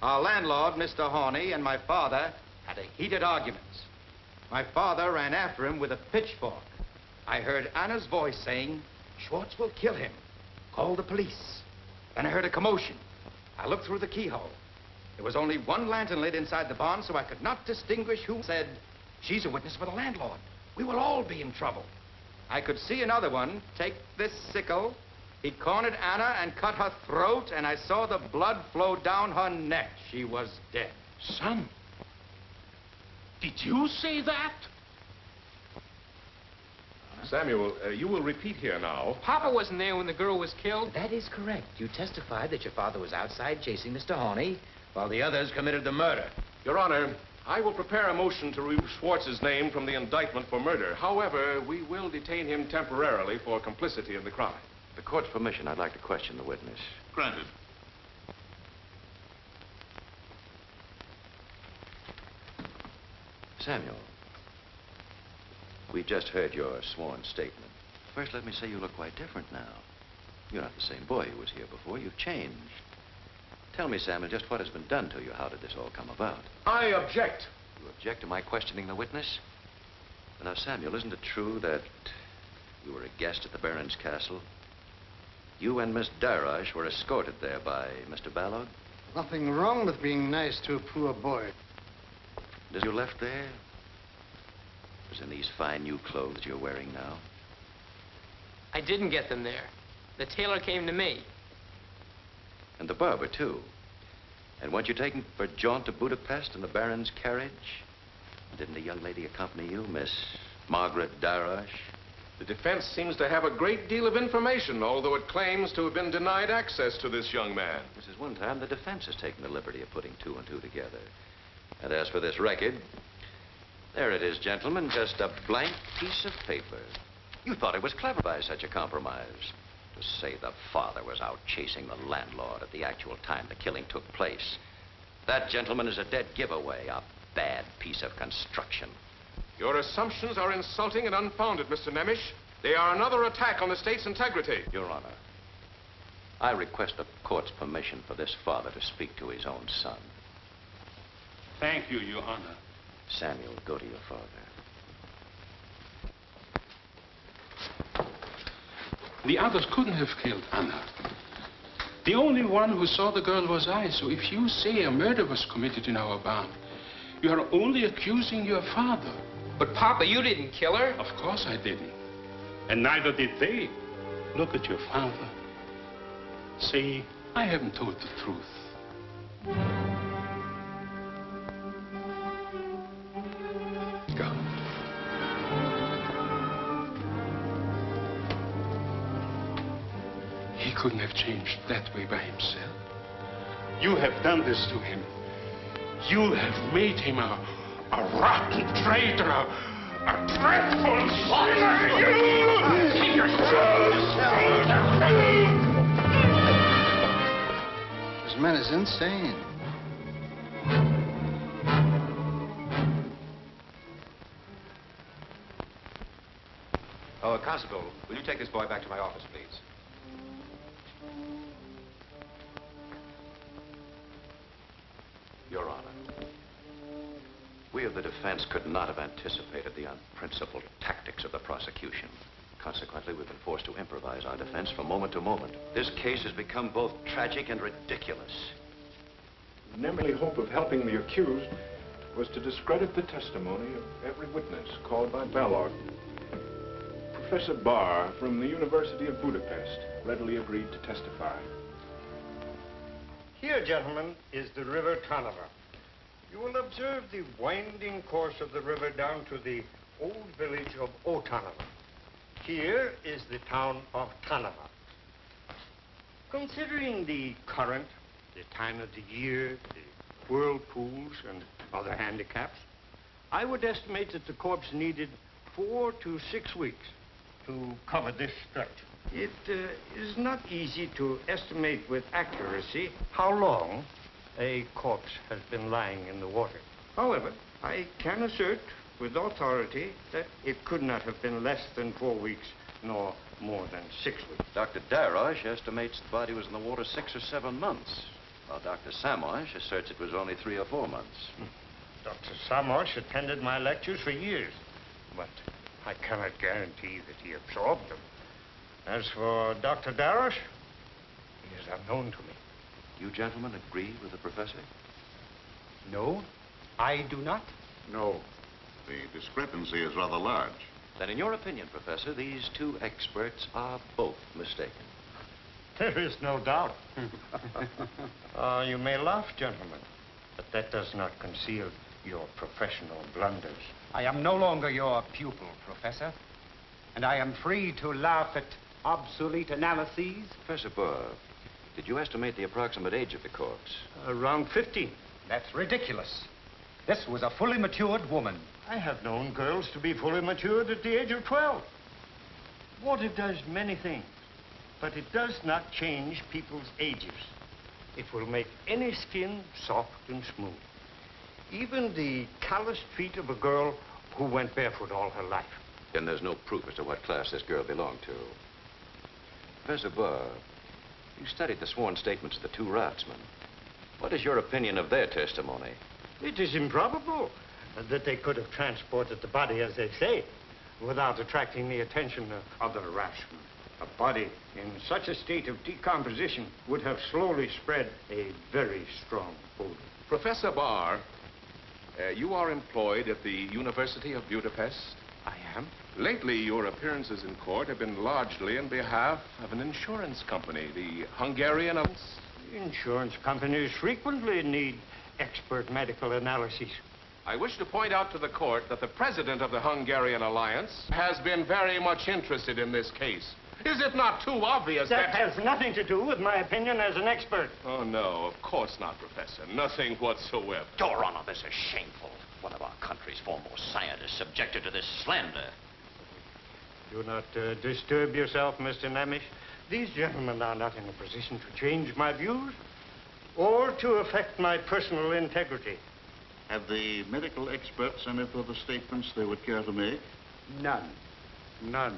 Speaker 8: Our landlord, Mr. Horney, and my father had a heated argument. My father ran after him with a pitchfork. I heard Anna's voice saying, 'Schwartz will kill him. Call the police.' Then I heard a commotion. I looked through the keyhole. There was only one lantern lit inside the barn, so I could not distinguish who said, 'She's a witness for the landlord. We will all be in trouble.' I could see another one take this sickle. He cornered Anna and cut her throat, and I saw the blood flow down her neck. She was dead."
Speaker 19: Son, did you say that?
Speaker 7: Samuel, you will repeat here now.
Speaker 17: Papa wasn't there when the girl was killed.
Speaker 8: That is correct. You testified that your father was outside chasing Mr. Horney while the others committed the murder.
Speaker 7: Your Honor, I will prepare a motion to remove Schwartz's name from the indictment for murder. However, we will detain him temporarily for complicity in the crime.
Speaker 11: The court's permission, I'd like to question the witness.
Speaker 12: Granted.
Speaker 11: Samuel, we've just heard your sworn statement. First, let me say you look quite different now. You're not the same boy who was here before. You've changed. Tell me, Samuel, just what has been done to you? How did this all come about?
Speaker 7: I object.
Speaker 11: You object to my questioning the witness? Now, Samuel, isn't it true that you were a guest at the Baron's castle? You and Miss Darash were escorted there by Mr. Ballard?
Speaker 5: Nothing wrong with being nice to a poor boy.
Speaker 11: As you left there, was in these fine new clothes you're wearing now?
Speaker 17: I didn't get them there. The tailor came to me.
Speaker 11: And the barber, too. And weren't you taken for a jaunt to Budapest in the Baron's carriage? Didn't a young lady accompany you, Miss Margaret Darash?
Speaker 7: The defense seems to have a great deal of information, although it claims to have been denied access to this young man.
Speaker 11: This is one time the defense has taken the liberty of putting two and two together. And as for this record, there it is, gentlemen, just a blank piece of paper. You thought it was clever by such a compromise. To say the father was out chasing the landlord at the actual time the killing took place. That, gentleman, is a dead giveaway, a bad piece of construction.
Speaker 7: Your assumptions are insulting and unfounded, Mr. Nemish. They are another attack on the state's integrity.
Speaker 11: Your Honor, I request the court's permission for this father to speak to his own son.
Speaker 19: Thank you, Your Honor.
Speaker 11: Samuel, go to your father.
Speaker 19: The others couldn't have killed Anna. The only one who saw the girl was I, so if you say a murder was committed in our barn, you are only accusing your father.
Speaker 17: But, Papa, you didn't kill her.
Speaker 19: Of course I didn't. And neither did they. Look at your father. See, I haven't told the truth. Go. He couldn't have changed that way by himself. You have done this to him. You have made him a rotten traitor, a dreadful sinner.
Speaker 5: There's man is insane.
Speaker 11: Oh, Constable, will you take this boy back to my office, please? Your Honor, we of the defense could not have anticipated the unprincipled tactics of the prosecution. Consequently, we've been forced to improvise our defense from moment to moment. This case has become both tragic and ridiculous.
Speaker 1: The only hope of helping the accused was to discredit the testimony of every witness called by Balog. Professor Barr from the University of Budapest readily agreed to testify.
Speaker 9: Here, gentlemen, is the River Tanava. You will observe the winding course of the river down to the old village of Otanava. Here is the town of Tanava. Considering the current, the time of the year, the whirlpools, and other handicaps, I would estimate that the corpse needed 4 to 6 weeks to cover this stretch. It is not easy to estimate with accuracy how long a corpse has been lying in the water. However, I can assert with authority that it could not have been less than 4 weeks, nor more than 6 weeks.
Speaker 11: Dr. Darosh estimates the body was in the water 6 or 7 months, while Dr. Samosh asserts it was only 3 or 4 months.
Speaker 9: Dr. Samosh attended my lectures for years, but I cannot guarantee that he absorbed them. As for Dr. Darosh, he is unknown to me.
Speaker 11: You gentlemen agree with the professor?
Speaker 9: No, I do not.
Speaker 12: No. The discrepancy is rather large.
Speaker 11: Then in your opinion, Professor, these two experts are both mistaken.
Speaker 9: There is no doubt. You may laugh, gentlemen, but that does not conceal your professional blunders. I am no longer your pupil, Professor, and I am free to laugh at obsolete analyses.
Speaker 11: Professor Burr, did you estimate the approximate age of the corpse?
Speaker 9: Around 15.
Speaker 20: That's ridiculous. This was a fully matured woman.
Speaker 9: I have known girls to be fully matured at the age of 12. Water does many things, but it does not change people's ages. It will make any skin soft and smooth. Even the calloused feet of a girl who went barefoot all her life.
Speaker 11: Then there's no proof as to what class this girl belonged to. Professor Burr, you studied the sworn statements of the 2 raftsmen. What is your opinion of their testimony?
Speaker 9: It is improbable that they could have transported the body, as they say, without attracting the attention of other raftsmen. A body in such a state of decomposition would have slowly spread a very strong odor.
Speaker 7: Professor Barr, you are employed at the University of Budapest?
Speaker 9: I am.
Speaker 7: Lately, your appearances in court have been largely on behalf of an insurance company, the Hungarian...
Speaker 9: Insurance companies frequently need expert medical analyses.
Speaker 7: I wish to point out to the court that the president of the Hungarian Alliance has been very much interested in this case. Is it not too obvious that...
Speaker 9: That has nothing to do with my opinion as an expert.
Speaker 7: Oh, no, of course not, Professor. Nothing whatsoever.
Speaker 11: Your Honor, this is shameful. One of our country's foremost scientists subjected to this slander.
Speaker 9: Do not disturb yourself, Mr. Nemish. These gentlemen are not in a position to change my views or to affect my personal integrity.
Speaker 12: Have the medical experts any further statements they would care to make?
Speaker 9: None. None.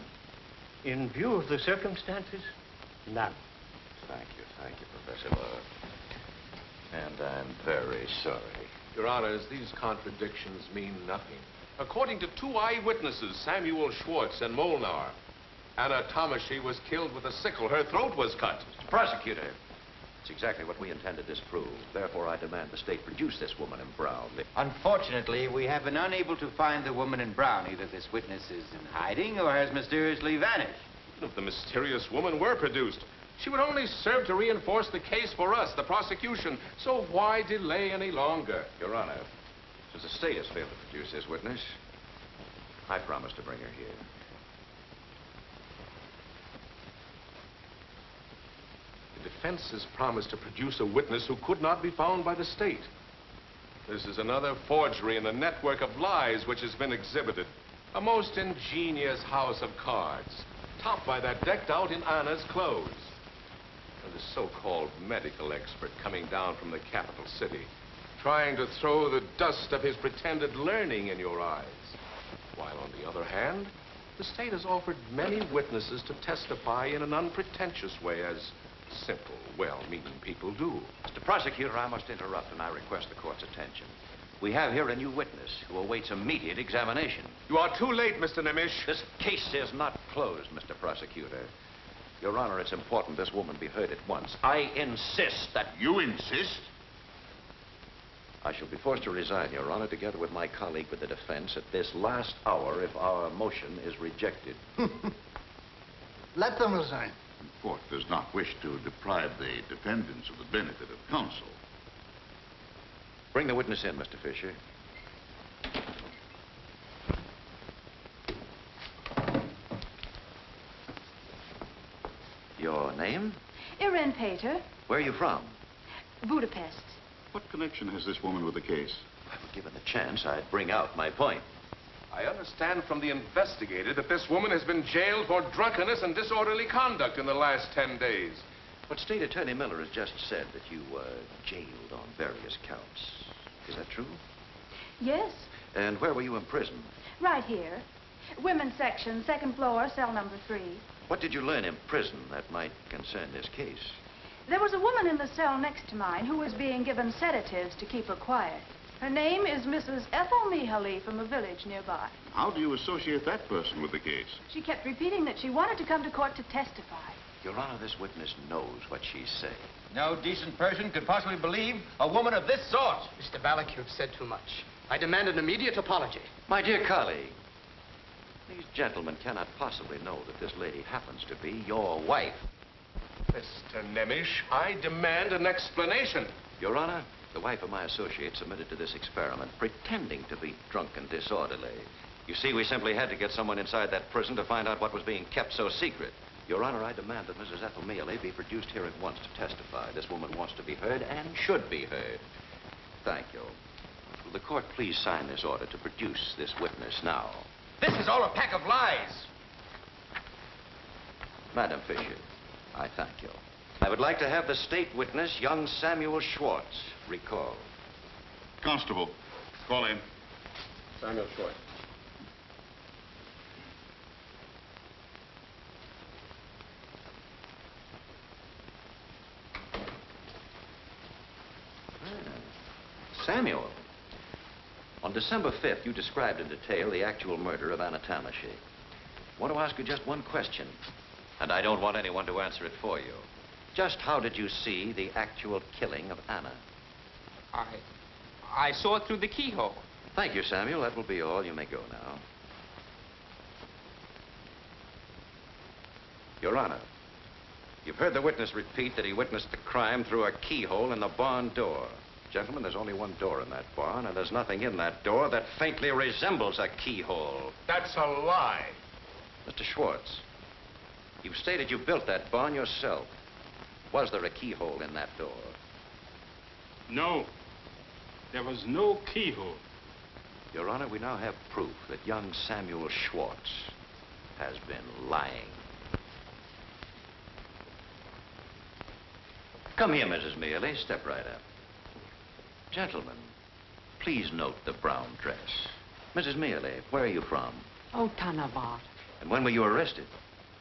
Speaker 9: In view of the circumstances, none.
Speaker 11: Thank you, Professor Burr. And I'm very sorry.
Speaker 7: Your Honors, these contradictions mean nothing. According to 2 eyewitnesses, Samuel Schwartz and Molnar, Anna Tomashi was killed with a sickle. Her throat was cut.
Speaker 11: Mr. Prosecutor, it's exactly what we intend to disprove. Therefore, I demand the state produce this woman in brown.
Speaker 8: Unfortunately, we have been unable to find the woman in brown. Either this witness is in hiding or has mysteriously vanished.
Speaker 7: If the mysterious woman were produced, she would only serve to reinforce the case for us, the prosecution. So why delay any longer?
Speaker 11: Your Honor, since the state has failed to produce this witness, I promise to bring her here.
Speaker 7: The defense has promised to produce a witness who could not be found by the state. This is another forgery in the network of lies which has been exhibited. A most ingenious house of cards, topped by that decked out in Anna's clothes. and the so-called medical expert coming down from the capital city, trying to throw the dust of his pretended learning in your eyes. While on the other hand, the state has offered many witnesses to testify in an unpretentious way, as simple, well-meaning people do.
Speaker 11: Mr. Prosecutor, I must interrupt, and I request the court's attention. We have here a new witness who awaits immediate examination.
Speaker 7: You are too late, Mr. Nemish.
Speaker 11: This case is not closed, Mr. Prosecutor. Your Honor, it's important this woman be heard at once. I insist that...
Speaker 12: You insist?
Speaker 11: I shall be forced to resign, Your Honor, together with my colleague with the defense at this last hour if our motion is rejected.
Speaker 5: Let them resign.
Speaker 12: The court does not wish to deprive the defendants of the benefit of counsel.
Speaker 11: Bring the witness in, Mr. Fisher. Your name?
Speaker 21: Irene Pater,
Speaker 11: Where are you from?
Speaker 21: Budapest.
Speaker 12: What connection has this woman with the case?
Speaker 11: Given the chance, I'd bring out my point.
Speaker 7: I understand from the investigator that this woman has been jailed for drunkenness and disorderly conduct in the last 10 days.
Speaker 11: But State Attorney Miller has just said that you were jailed on various counts. Is that true?
Speaker 21: Yes,
Speaker 11: And where were you imprisoned?
Speaker 21: right here. Women's section, second floor, cell number 3.
Speaker 11: What did you learn in prison that might concern this case?
Speaker 21: There was a woman in the cell next to mine who was being given sedatives to keep her quiet. Her name is Mrs. Ethel Mihaly from a village nearby.
Speaker 12: How do you associate that person with the case?
Speaker 21: She kept repeating that she wanted to come to court to testify.
Speaker 11: Your Honor, this witness knows what she's saying.
Speaker 17: No decent person could possibly believe a woman of this sort.
Speaker 16: Mr. Ballack, you've said too much. I demand an immediate apology.
Speaker 11: My dear colleague, these gentlemen cannot possibly know that this lady happens to be your wife.
Speaker 7: Mr. Nemish, I demand an explanation.
Speaker 11: Your Honor, the wife of my associate submitted to this experiment, pretending to be drunk and disorderly. You see, we simply had to get someone inside that prison to find out what was being kept so secret. Your Honor, I demand that Mrs. Ethel Mihaly be produced here at once to testify. This woman wants to be heard and should be heard. Thank you. Will the court please sign this order to produce this witness now?
Speaker 17: This is all a pack of lies.
Speaker 11: Madam Fisher, I thank you. I would like to have the state witness, young Samuel Schwartz, recalled.
Speaker 12: Constable, call in.
Speaker 17: Samuel Schwartz.
Speaker 11: Samuel, on December 5th, you described in detail the actual murder of Anna Tamashi. I want to ask you just one question, and I don't want anyone to answer it for you. Just how did you see the actual killing of Anna?
Speaker 17: I saw it through the keyhole.
Speaker 11: Thank you, Samuel. That will be all. You may go now. Your Honor, you've heard the witness repeat that he witnessed the crime through a keyhole in the barn door. Gentlemen, there's only one door in that barn, and there's nothing in that door that faintly resembles a keyhole.
Speaker 7: That's a lie.
Speaker 11: Mr. Schwartz, you've stated you built that barn yourself. Was there a keyhole in that door?
Speaker 19: No. There was no keyhole.
Speaker 11: Your Honor, we now have proof that young Samuel Schwartz has been lying. Come here, Mrs. Mihaly. Step right up. Gentlemen, please note the brown dress. Mrs. Mihaly, where are you from?
Speaker 2: Otanavar.
Speaker 11: And when were you arrested?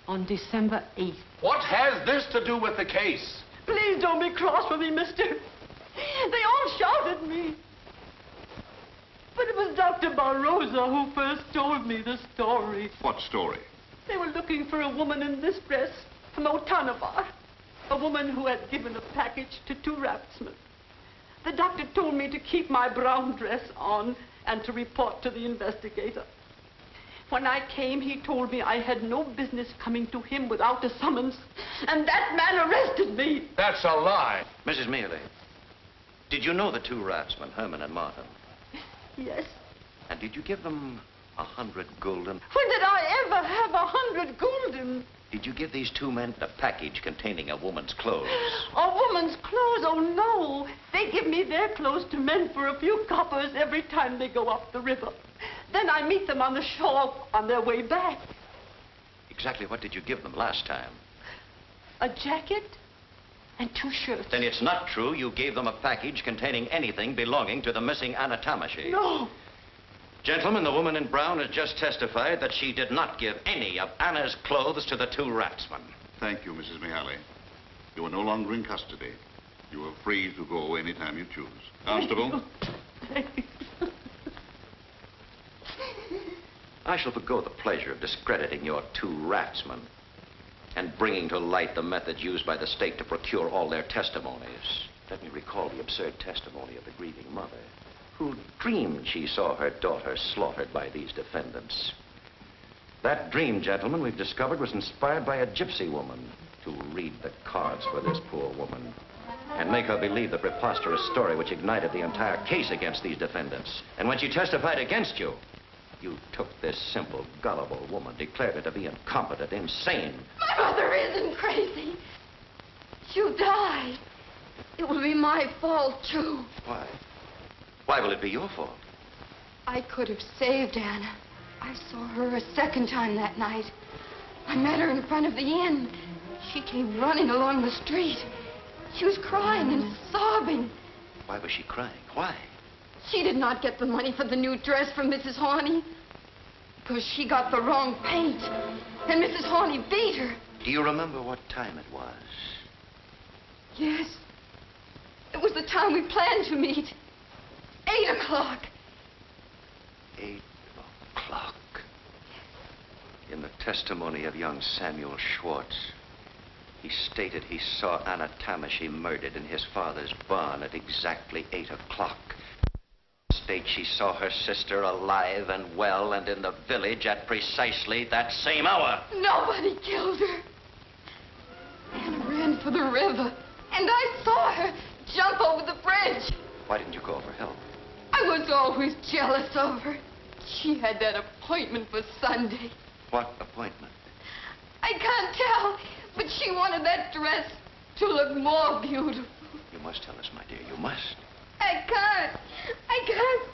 Speaker 2: On December 8th.
Speaker 7: What has this to do with the case?
Speaker 2: Please don't be cross with me, mister. They all shouted at me. But it was Dr. Barroza who first told me the story.
Speaker 12: What story?
Speaker 2: They were looking for a woman in this dress from Otanavar. A woman who had given a package to 2 raftsmen. The doctor told me to keep my brown dress on and to report to the investigator. When I came, he told me I had no business coming to him without a summons, and that man arrested me.
Speaker 7: That's a lie.
Speaker 11: Mrs. Mihaly, did you know the 2 raftsmen, Herman and Martin?
Speaker 2: Yes.
Speaker 11: And did you give them 100 gulden?
Speaker 2: When did I ever have 100 gulden?
Speaker 11: Did you give these 2 men a package containing a woman's clothes?
Speaker 2: A woman's clothes? Oh, no. They give me their clothes to mend for a few coppers every time they go up the river. Then I meet them on the shore on their way back.
Speaker 11: Exactly what did you give them last time?
Speaker 2: A jacket, and 2 shirts.
Speaker 11: Then it's not true you gave them a package containing anything belonging to the missing Anna Tamashi.
Speaker 2: No.
Speaker 11: Gentlemen, the woman in brown has just testified that she did not give any of Anna's clothes to the 2 raftsmen.
Speaker 12: Thank you, Mrs. Mihaly. You are no longer in custody. You are free to go anytime you choose. Constable?
Speaker 11: I shall forgo the pleasure of discrediting your 2 raftsmen and bringing to light the methods used by the state to procure all their testimonies. Let me recall the absurd testimony of the grieving mother, who dreamed she saw her daughter slaughtered by these defendants. That dream, gentlemen, we've discovered was inspired by a gypsy woman to read the cards for this poor woman and make her believe the preposterous story which ignited the entire case against these defendants. And when she testified against you, you took this simple, gullible woman, declared her to be incompetent, insane.
Speaker 15: My mother isn't crazy. She'll die. It will be my fault, too.
Speaker 11: Why? Why will it be your fault?
Speaker 15: I could have saved Anna. I saw her a second time that night. I met her in front of the inn. She came running along the street. She was crying and sobbing.
Speaker 11: Why was she crying? Why?
Speaker 15: She did not get the money for the new dress from Mrs. Horney because she got the wrong paint, and Mrs. Horney beat her.
Speaker 11: Do you remember what time it was?
Speaker 15: Yes. It was the time we planned to meet. 8 o'clock.
Speaker 11: 8 o'clock. In the testimony of young Samuel Schwartz, he stated he saw Anna Tamashi murdered in his father's barn at exactly 8 o'clock. States she saw her sister alive and well and in the village at precisely that same hour.
Speaker 15: Nobody killed her. Anna ran for the river, and I saw her jump over the bridge.
Speaker 11: Why didn't you call for help?
Speaker 15: I was always jealous of her. She had that appointment for Sunday.
Speaker 11: What appointment?
Speaker 15: I can't tell, but she wanted that dress to look more beautiful.
Speaker 11: You must tell us, my dear. You must.
Speaker 15: I can't. I can't.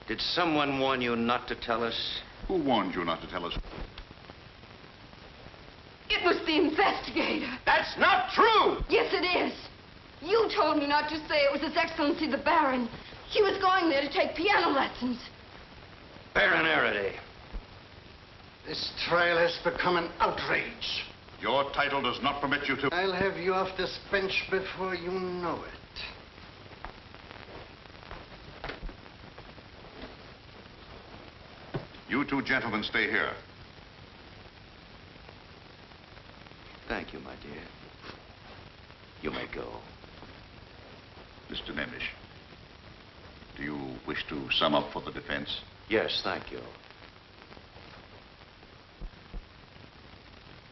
Speaker 11: Did someone warn you not to tell us?
Speaker 12: Who warned you not to tell us?
Speaker 15: It was the investigator.
Speaker 17: That's not true!
Speaker 15: Yes, it is. You told me not to say it was His Excellency the Baron. He was going there to take piano lessons.
Speaker 11: Baron Araday.
Speaker 5: This trial has become an outrage.
Speaker 12: Your title does not permit you to...
Speaker 5: I'll have you off this bench before you know it.
Speaker 12: You 2 gentlemen stay here.
Speaker 11: Thank you, my dear. You may go.
Speaker 12: Mr. Nemish, do you wish to sum up for the defense?
Speaker 11: Yes, thank you.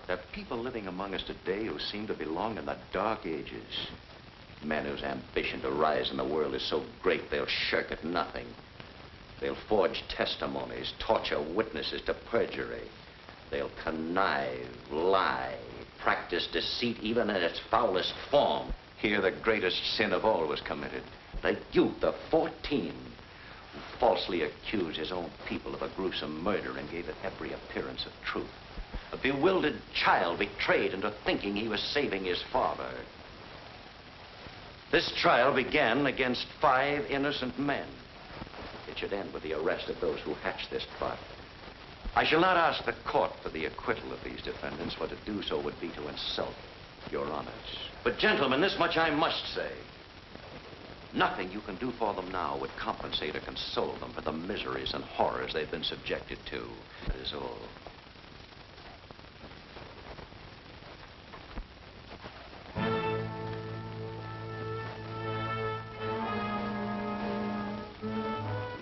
Speaker 11: There are people living among us today who seem to belong in the Dark Ages. Men whose ambition to rise in the world is so great they'll shirk at nothing. They'll forge testimonies, torture witnesses to perjury. They'll connive, lie, practice deceit even in its foulest form. Here the greatest sin of all was committed. The youth of 14 who falsely accused his own people of a gruesome murder and gave it every appearance of truth. A bewildered child betrayed into thinking he was saving his father. This trial began against 5 innocent men. It should end with the arrest of those who hatched this plot. I shall not ask the court for the acquittal of these defendants, for to do so would be to insult your honors. But gentlemen, this much I must say. Nothing you can do for them now would compensate or console them for the miseries and horrors they've been subjected to. That is all.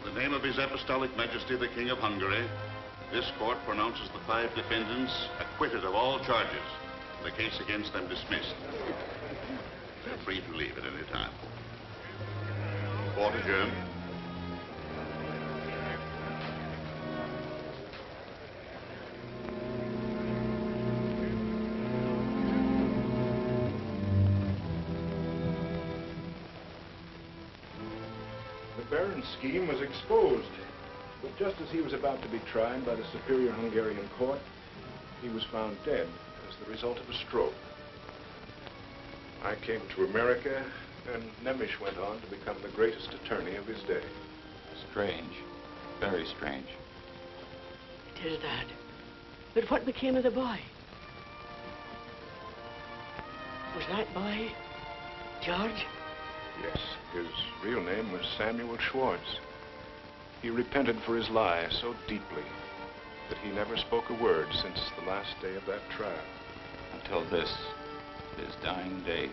Speaker 12: In the name of His Apostolic Majesty, the King of Hungary, this court pronounces the 5 defendants acquitted of all charges. The case against them dismissed. They're free to leave at any time. Court adjourned.
Speaker 1: The Baron's scheme was exposed. But just as he was about to be tried by the Superior Hungarian Court, he was found dead as the result of a stroke. I came to America, and Nemish went on to become the greatest attorney of his day.
Speaker 3: Strange. Very strange.
Speaker 22: It is that. But what became of the boy? Was that boy George?
Speaker 1: Yes, his real name was Samuel Schwartz. He repented for his lie so deeply that he never spoke a word since the last day of that trial.
Speaker 3: Until this, his dying day.